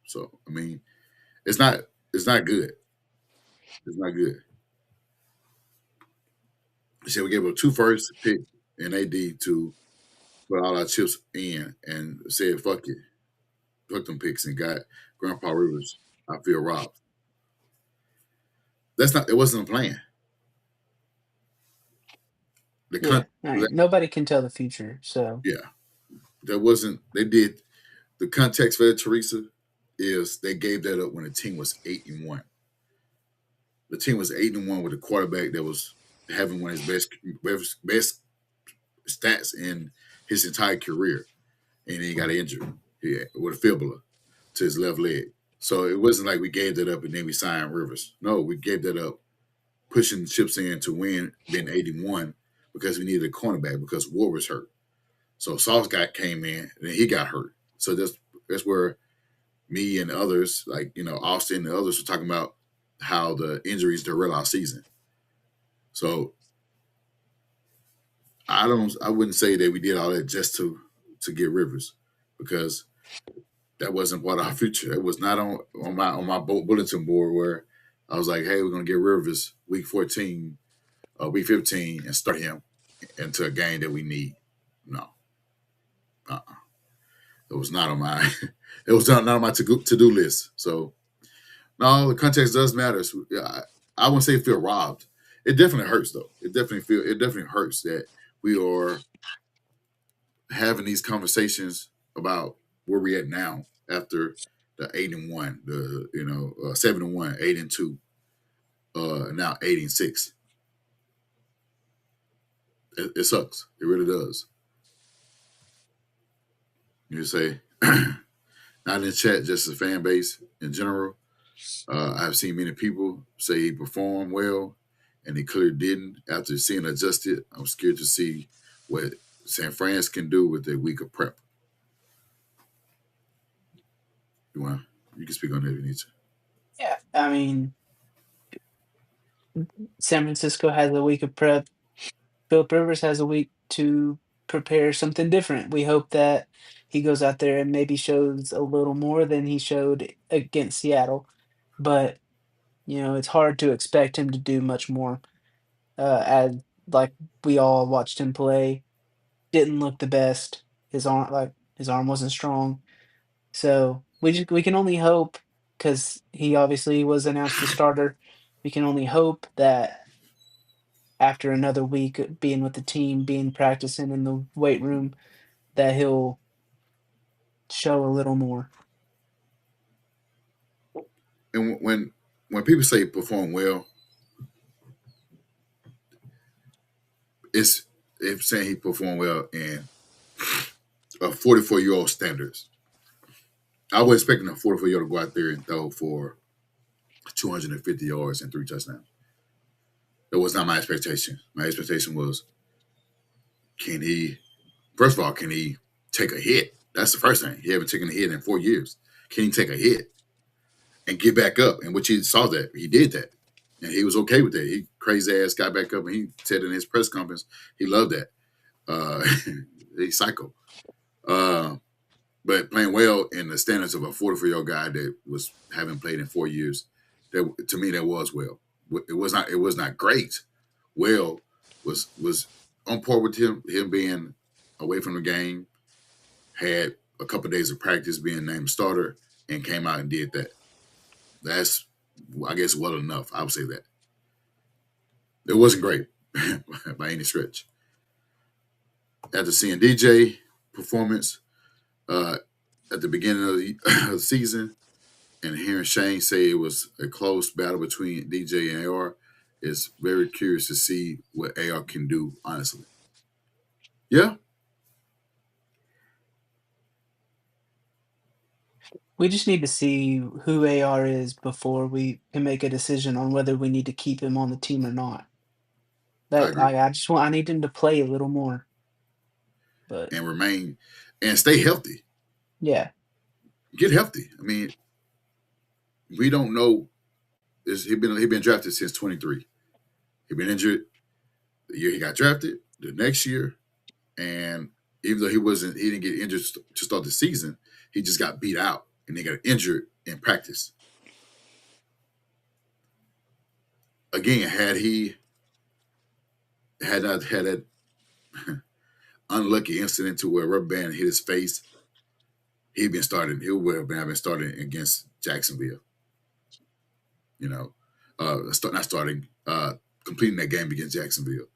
So I mean, it's not it's not good. It's not good. So we gave up two first pick and AD to put all our chips in and said fuck it, fuck them picks and got Grandpa Rivers. I feel robbed. That's not. It wasn't a plan. The Yeah, con- right. Nobody can tell the future, so yeah, that wasn't. They did the context for that, Teresa, is they gave that up when the team was 8-1. The team was 8-1 with a quarterback that was having one of his best stats in his entire career, and he got injured with a fibula to his left leg. So it wasn't like we gave that up and then we signed Rivers. No, we gave that up, pushing chips in to win, being 81 because we needed a cornerback because Ward was hurt. So Sauce came in and he got hurt. So that's where me and others, like Austin and others, were talking about how the injuries derail our season. So I wouldn't say that we did all that just to get Rivers, because that wasn't part of our future. It was not on my bulletin board where I was like, hey, we're gonna get Rivers week 14, week 15, and start him into a game that we need. No, it was not on my it was not on my to do list. So no, the context does matter. So, yeah, I wouldn't say feel robbed. It definitely hurts though. It definitely hurts that we are having these conversations about where we at now after the 8-1, the 7-1, 8-2, now 8-6. It sucks. It really does. You say not in the chat, just the fan base in general. I've seen many people say he performed well, and he clearly didn't. After seeing adjusted, I'm scared to see what San Fran can do with their week of prep. You can speak on that if you need to. yeah. I mean, San Francisco has a week of prep. Philip Rivers has a week to prepare something different. We hope that he goes out there and maybe shows a little more than he showed against Seattle, but it's hard to expect him to do much more. As like we all watched him play, didn't look the best. His arm wasn't strong. So we can only hope, because he obviously was announced the starter. We can only hope that after another week being with the team, being practicing in the weight room, that he'll show a little more. And when people say perform well, it's if saying he performed well in a 44-year-old standards. I was expecting a 44-year-old to go out there and throw for 250 yards and 3 touchdowns. That was not my expectation. My expectation was, can he, first of all, can he take a hit? That's the first thing. He haven't taken a hit in 4 years. Can he take a hit and get back up? And which he saw that. He did that. And he was okay with that. He crazy ass got back up and he said in his press conference, he loved that. He's psycho. But playing well in the standards of a 44-year-old guy that was haven't played in 4 years, that to me that was well. It was not great. Well was on par with him being away from the game, had a couple of days of practice being named starter, and came out and did that. That's, I guess, well enough. I would say that. It wasn't great by any stretch. After seeing DJ performance at the beginning of the season and hearing Shane say it was a close battle between DJ and AR, it's very curious to see what AR can do, honestly. Yeah. We just need to see who AR is before we can make a decision on whether we need to keep him on the team or not. I That agree. I need him to play a little more. But And remain and stay healthy. yeah, Get healthy. I mean, we don't know. He been drafted since 23. He been injured the year he got drafted, the next year, and even though he didn't get injured to start the season. He just got beat out and he got injured in practice. Again, had he had not had that unlucky incident to where a rubber band hit his face, he would have been starting against Jacksonville. You know, not starting, completing that game against Jacksonville,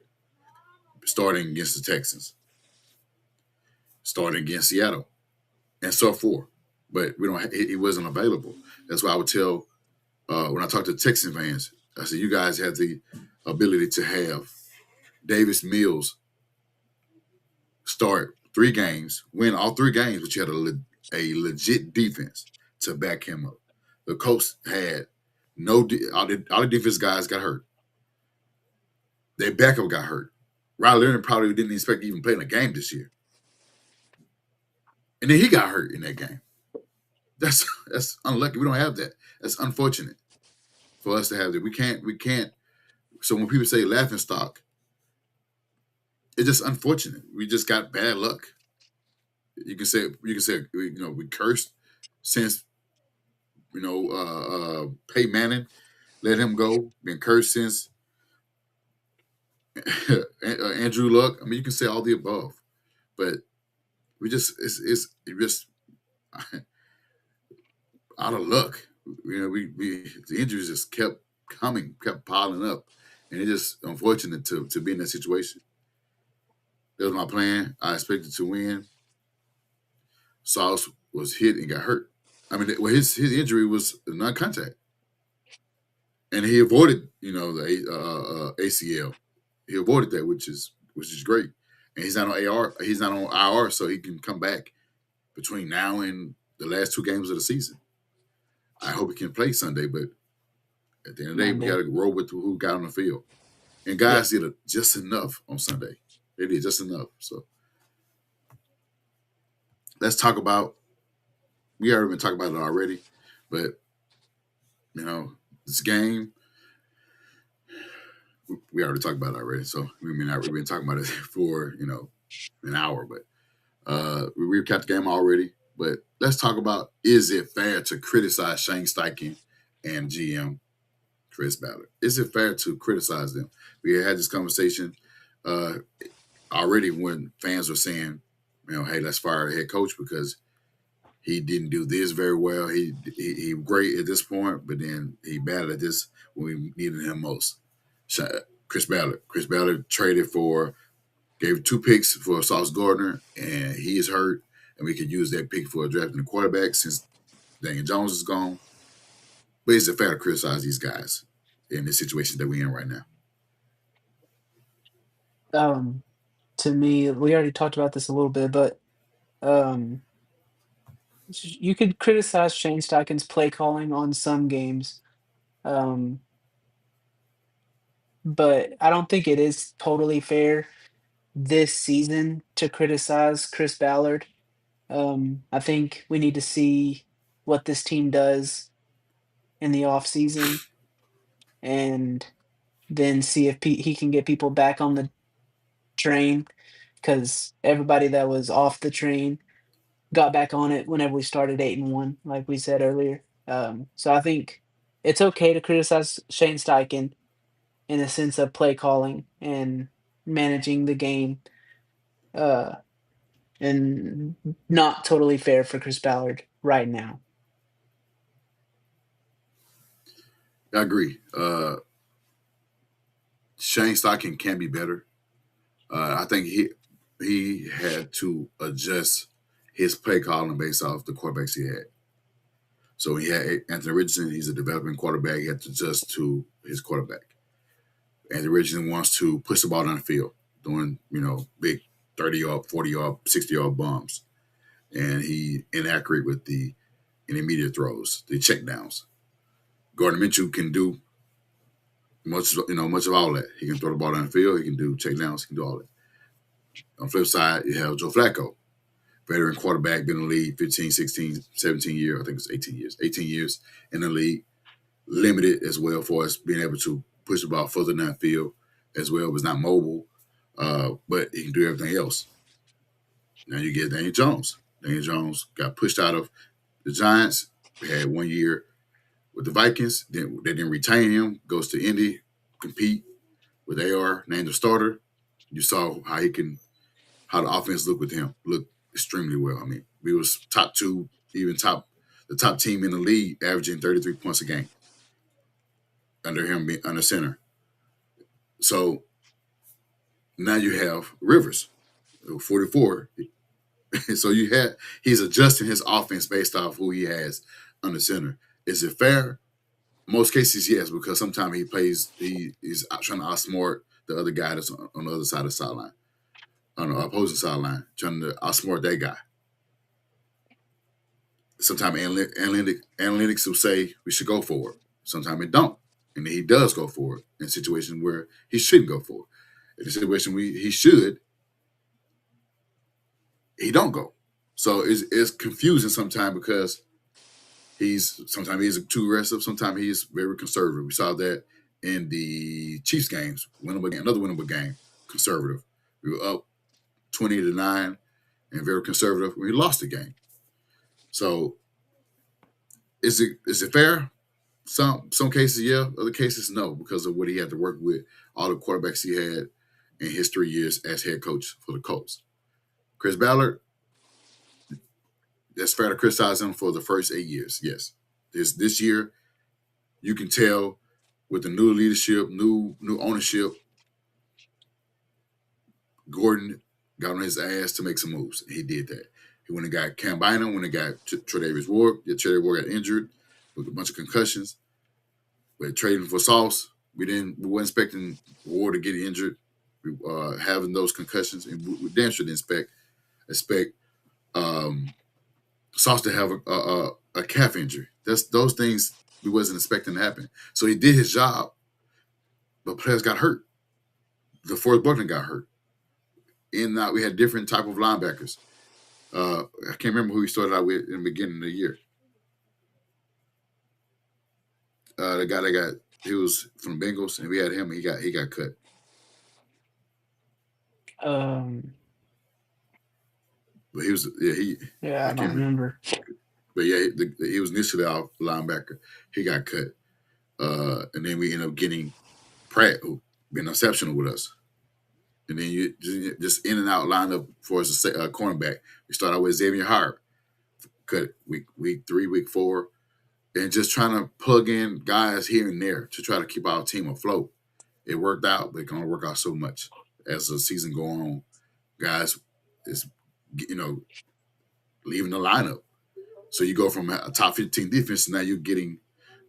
starting against the Texans, starting against Seattle, and so forth. But we don't. He wasn't available. That's why I would tell when I talk to Texan fans, I said, you guys have the ability to have Davis Mills start 3 games, win all 3 games, but you had a legit defense to back him up. The coach had all the defense guys got hurt. Their backup got hurt. Riley Leonard probably didn't expect to even play in a game this year. And then he got hurt in that game. That's unlucky. We don't have that. That's unfortunate for us to have that. We can't. So when people say laughing stock, it's just unfortunate. We just got bad luck. You can say we cursed since Peyton Manning let him go. Been cursed since Andrew Luck. I mean, you can say all the above, but we just it's just out of luck. We the injuries just kept coming, kept piling up, and it's just unfortunate to be in that situation. That was my plan. I expected to win. Sauce was hit and got hurt. I mean, his injury was non-contact, and he avoided the ACL. He avoided that, which is great. And he's not on AR. He's not on IR, so he can come back between now and the last 2 games of the season. I hope he can play Sunday, but at the end of the day, we got to roll with who got on the field. And guys did just enough on Sunday. They did just enough. So let's talk about. We already been talking about it already, but this game we already talked about it already. So we've been talking about it for an hour, but we recapped the game already. But let's talk about, is it fair to criticize Shane Steichen and GM Chris Ballard? Is it fair to criticize them? We had this conversation already when fans were saying, hey, let's fire the head coach because he didn't do this very well. He great at this point, but then he bad at this when we needed him most. Chris Ballard gave 2 picks for Sauce Gardner, and he is hurt. And we could use that pick for drafting a quarterback since Daniel Jones is gone. But is it fair to criticize these guys in the situation that we're in right now? To me, we already talked about this a little bit, but you could criticize Shane Steichen's play calling on some games, but I don't think it is totally fair this season to criticize Chris Ballard. I think we need to see what this team does in the off season, and then see if he can get people back on the train. Because everybody that was off the train got back on it whenever we started 8-1, like we said earlier. So I think it's okay to criticize Shane Steichen in the sense of play calling and managing the game. And not totally fair for Chris Ballard right now. I agree. Shane Steichen can be better. I think he had to adjust his play calling based off the quarterbacks he had. So he had Anthony Richardson. He's a developing quarterback. He had to adjust to his quarterback. Anthony Richardson wants to push the ball down the field, doing big 30-yard, 40-yard, 60-yard bombs, and he inaccurate with the intermediate throws, the checkdowns. Gardner Minshew can do much of all that. He can throw the ball down the field. He can do checkdowns. He can do all that. On the flip side, you have Joe Flacco. veteran quarterback, been in the league 15, 16, 17 years. I think it's 18 years. 18 years in the league. Limited as well for us being able to push the ball further down the field as well. Was not mobile, but he can do everything else. Now you get Daniel Jones. Daniel Jones got pushed out of the Giants. We had 1 year with the Vikings. Then they didn't retain him. Goes to Indy, compete with AR, named the starter. You saw how the offense looked with him. Looked extremely well. I mean, we was top two, even the top team in the league, averaging 33 points a game under him being under center. So now you have Rivers, 44. So he's adjusting his offense based off who he has under center. Is it fair? Most cases, yes, because sometimes he's trying to outsmart the other guy that's on the other side of the sideline, on the opposing sideline, trying to outsmart that guy. Sometimes analytics will say we should go for it. Sometimes it don't. And then he does go for it in situations where he shouldn't go for it. In a situation where he should, he don't go. So it's confusing sometimes because sometimes he's too aggressive, sometimes he's very conservative. We saw that in the Chiefs games, another winnable game, conservative. We were up 20-9 and very conservative. We lost the game. So is it fair? Some cases, yeah. Other cases, no, because of what he had to work with, all the quarterbacks he had in his 3 years as head coach for the Colts. Chris Ballard, that's fair to criticize him for the first 8 years. Yes, this year, you can tell with the new leadership, new ownership, Gordon got on his ass to make some moves. And he did that. He went and got Cam Bynum, when he got Tre'Davious Ward. Tre'Davious Ward got injured with a bunch of concussions. But trading for Sauce, we weren't expecting Ward to get injured. We having those concussions, and we damn sure didn't expect Sauce to have a calf injury. Those things we wasn't expecting to happen. So he did his job, but players got hurt. DeForest Buckner got hurt. In that we had different type of linebackers. I can't remember who he started out with in the beginning of the year. The guy he was from the Bengals, and we had him. He got cut. But he was I don't remember. But yeah, he was initially our linebacker. He got cut, and then we ended up getting Pratt, who been exceptional with us. And then you just in and out lineup for us a cornerback. We start out with Xavier Howard, cut week 3, week 4, and just trying to plug in guys here and there to try to keep our team afloat. It worked out, but it can only work out so much as the season go on. Guys is leaving the lineup, so you go from a top 15 defense to now you're getting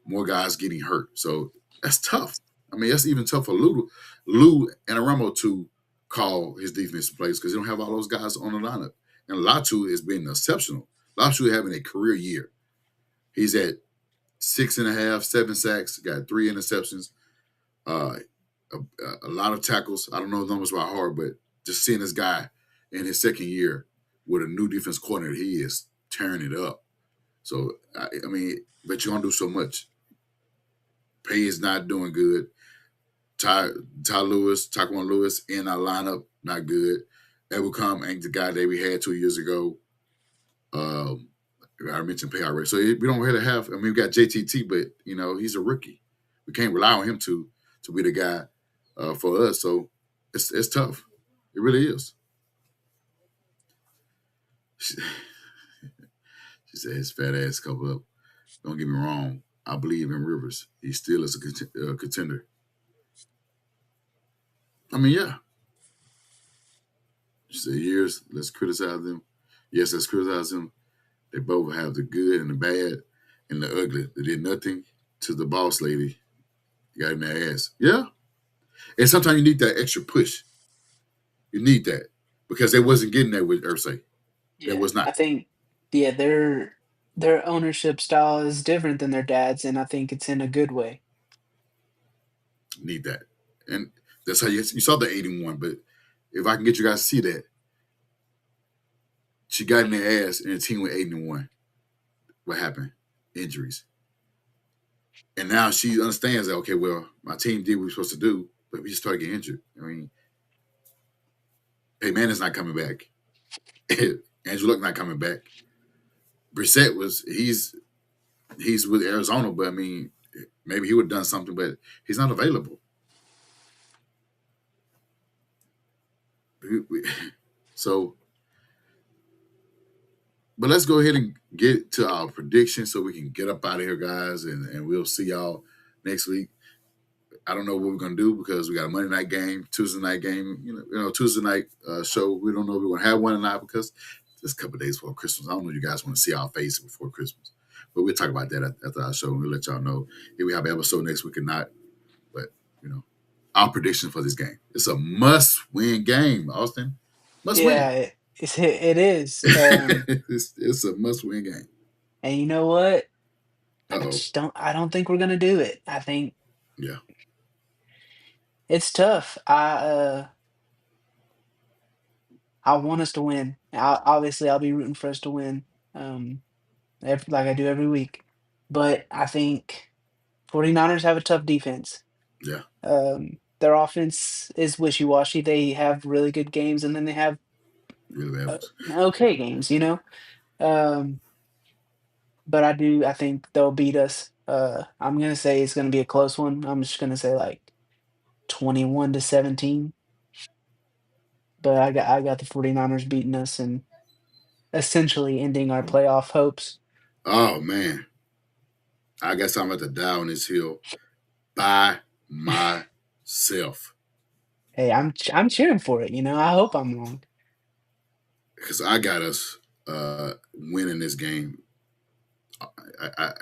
more guys getting hurt. So that's tough. I mean, that's even tough for Lou Anarumo to call his defensive plays because he don't have all those guys on the lineup. And Latu has been exceptional. Latu having a career year. He's at 6.5, 7 sacks, got 3 interceptions, a lot of tackles. I don't know the numbers by heart, but just seeing this guy in his second year with a new defense coordinator, he is tearing it up. So, I mean, but you're going to do so much. Pay is not doing good. Taquan Lewis in our lineup, not good. Ebukam ain't the guy that we had 2 years ago. I mentioned Pay already. So we don't really have, we got JTT, but, he's a rookie. We can't rely on him to be the guy for us. So it's tough. It really is. She said his fat ass cover up. Don't get me wrong. I believe in Rivers. He still is a contender. I mean, yeah. She said, years, let's criticize them. Yes, let's criticize them. They both have the good and the bad and the ugly. They did nothing to the boss lady. Got in their ass. Yeah. And sometimes you need that extra push. You need that because they wasn't getting that with Irsay. Yeah, It was not. I think, their ownership style is different than their dad's, and I think it's in a good way. Need that. And that's how you saw the 81, but if I can get you guys to see that, She got in their ass, and the team went 8-1. What happened? Injuries. And now she understands that, okay, well, my team did what we were supposed to do, but we just started getting injured. I mean, Peyton Manning's not coming back. Andrew Luck not coming back. Brissett he's with Arizona, but I mean, maybe he would have done something, but he's not available. So, but let's go ahead and get to our prediction so we can get up out of here, guys, and we'll see y'all next week. I don't know what we're gonna do because we got a Monday night game, Tuesday night game. Tuesday night show. We don't know if we're gonna have one or not because just a couple of days before Christmas. I don't know if you guys want to see our faces before Christmas, but we'll talk about that after our show and we'll let y'all know if we have an episode next week or not. But our prediction for this game. It's a must-win game, Austin. Must Yeah, win. it is. It's a must-win game. And you know what? Uh-oh. I don't think we're gonna do it. I think Yeah. it's tough. I want us to win. Obviously, I'll be rooting for us to win, like I do every week. But I think 49ers have a tough defense. Yeah. Their offense is wishy-washy. They have really good games, and then they have Really bad ones. okay games, you know? Um, but I think they'll beat us. I'm gonna say it's gonna be a close one. I'm just gonna say, like, 21-17. But I got the 49ers beating us and essentially ending our playoff hopes. Oh man. I guess I'm at the die on this hill by myself. Hey, I'm cheering for it, I hope I'm wrong. Because I got us winning this game. I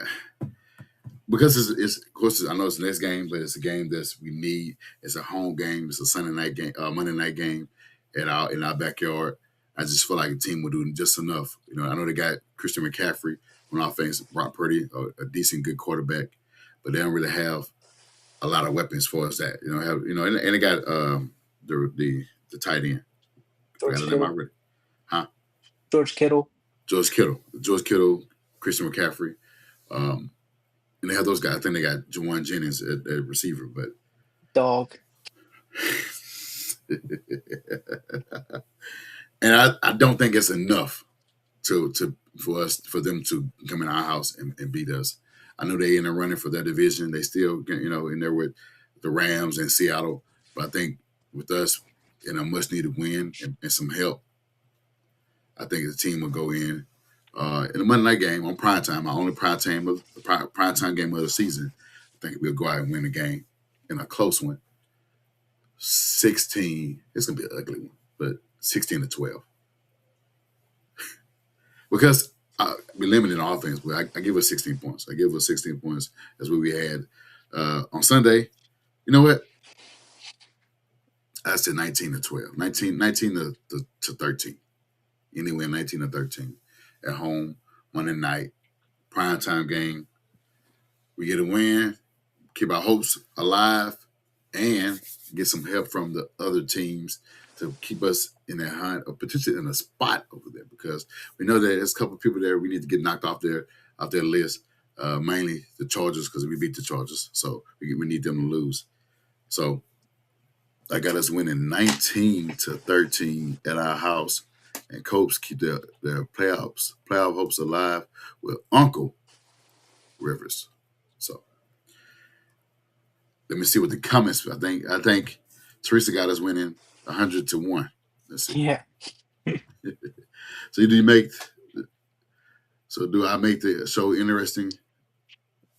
because it's of course I know it's the next game, but it's a game that we need. It's a home game. It's a Sunday night game, Monday night game in our backyard. I just feel like the team will do just enough. I know they got Christian McCaffrey on offense, Brock Purdy, a decent good quarterback, but they don't really have a lot of weapons for us that and they got the tight end. George Forgot the name Kittle. already. Huh? George Kittle. George Kittle, Christian McCaffrey. And they have those guys. I think they got Jawan Jennings at receiver, but Dog. and I don't think it's enough for them to come in our house and beat us. I know they in the running for that division. They still in there with the Rams and Seattle, but I think with us in a much needed win and some help, I think the team will go in the Monday night game on prime time, my only prime time game of the season. I think we'll go out and win the game in a close one. 16. It's gonna be an ugly one, but 16-12. Because we limited on offense, but I give us 16 points. I give us 16 points. That's what we had on Sunday. You know what? I said 19-12. 19 to 13. Anyway, 19-13 at home, Monday night, primetime game. We get a win, keep our hopes alive, and get some help from the other teams to keep us in that hunt or potentially in a spot over there because we know that there's a couple of people there we need to get knocked off their list, mainly the Chargers because we beat the Chargers. So we need them to lose. So I got us winning 19-13 at our house. And Copes keep their playoff hopes alive with Uncle Rivers. So let me see what the comments. I think Teresa got us winning 100-1. Let's see. Yeah. So do I make the show interesting?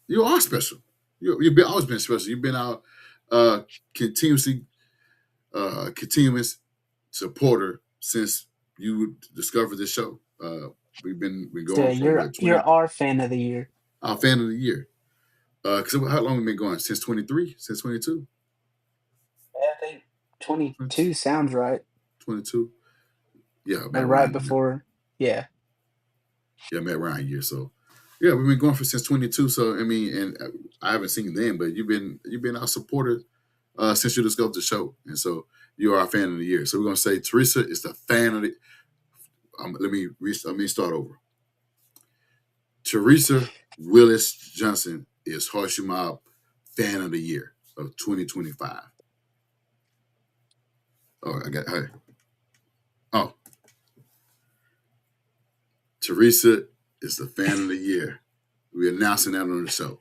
You are special. You've always been special. You've been our continuous supporter since you discovered this show. We've been going Yeah, you're our fan of the year. Our fan of the year. Because how long have we been going? Since 23? Since 22? Yeah, I think 22 sounds right. 22? Yeah, Like Matt right Ryan. before, yeah. Yeah, Matt Ryan year. So yeah, we've been going for since 22. So I mean, and I haven't seen them, but you've been our supporter since you discovered the show, and so you are our fan of the year. So we're gonna say Teresa is the fan let me start over. Teresa Willis Johnson is Horseshoe Mob Fan of the Year of 2025. Oh, I got her. Oh, Teresa is the Fan of the Year. We're announcing that on the show.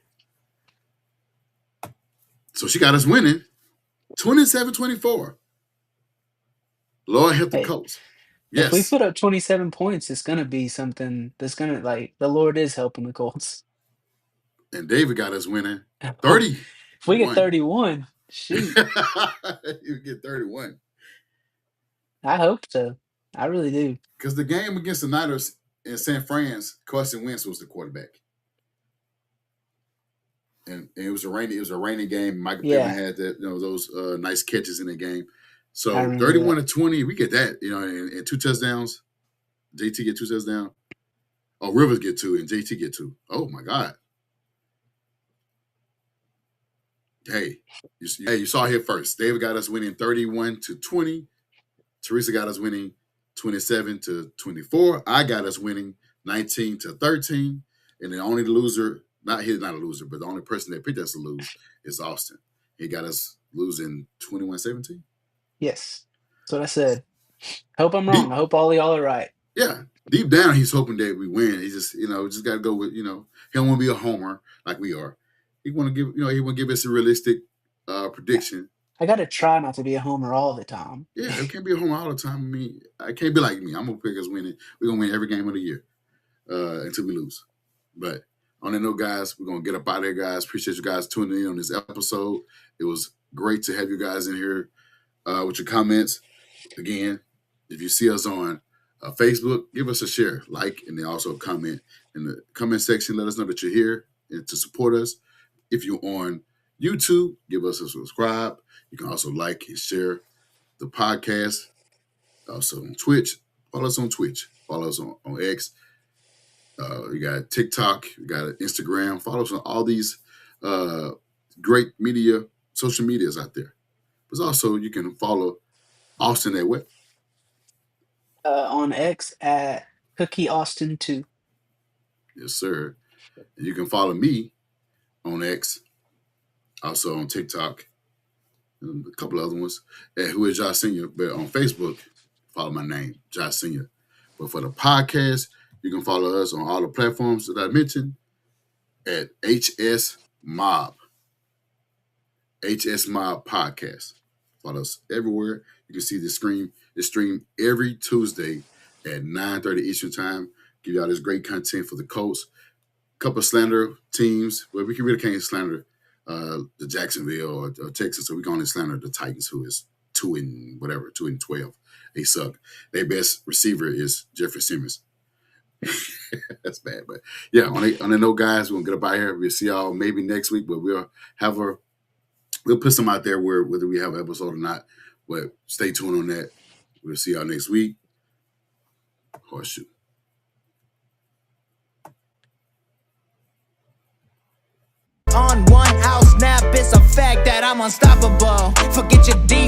So she got us winning 27-24. Lord help the Hey, Colts. if we Yes. put up 27 points, it's gonna be something that's gonna like the Lord is helping the Colts. And David got us winning Oh, if we get 31. 31, shoot, You get 31. I hope so. I really do. Because the game against the Niners in San Fran's, Carson Wentz was the quarterback. And it was a rainy game. Michael Pittman Yeah, had those nice catches in the game. I So remember that. 31-20, we get that, and 2 touchdowns. JT get 2 touchdowns. Oh, Rivers get 2 and JT get 2. Oh my God. Hey, you saw it here first. David got us winning 31-20. Teresa got us winning 27-24. I got us winning 19-13. And the only loser, not a loser, but the only person that picked us to lose is Austin. He got us losing 21-17. Yes, that's what I said. Hope I'm Deep, wrong. I hope all y'all are right. yeah. Deep down, he's hoping that we win. He just, just got to go with, he don't want to be a homer like we are. He want to give us a realistic prediction. I gotta try not to be a homer all the time. Yeah, it can't be a homer all the time. I mean, I can't be like me. I'm gonna pick us winning. We're gonna win every game of the year until we lose. But on that note, guys, we're gonna get up out of here, guys. Appreciate you guys tuning in on this episode. It was great to have you guys in here with your comments. Again, if you see us on Facebook, give us a share, like, and then also comment in the comment section. Let us know that you're here and to support us. If you're on YouTube, give us a subscribe. You can also like and share the podcast. Also on Twitch. Follow us on Twitch. Follow us on X. We got TikTok. We got Instagram. Follow us on all these great social medias out there. But also, you can follow Austin at what? On X at Cookie Austin 2. Yes, sir. And you can follow me on X. Also on TikTok. And a couple other ones. At Who is Josh Senior? But on Facebook, follow my name, Josh Senior. But for the podcast, you can follow us on all the platforms that I mentioned at HS Mob. HS Mob Podcast. Follow us everywhere. You can see the stream every Tuesday at 9:30 Eastern Time. Give y'all this great content for the Colts. Couple of slander teams. Well, we really can't slander the Jacksonville or Texas, so we can only slander the Titans, who is 2-12. They suck. Their best receiver is Jeffrey Simmons. That's bad, but yeah. On the note, guys, we're gonna get up out of here. We'll see y'all maybe next week, but we'll put some out there whether we have an episode or not. But stay tuned on that. We'll see y'all next week. Horseshoe. On one out snap, it's a fact that I'm unstoppable. Forget your defense.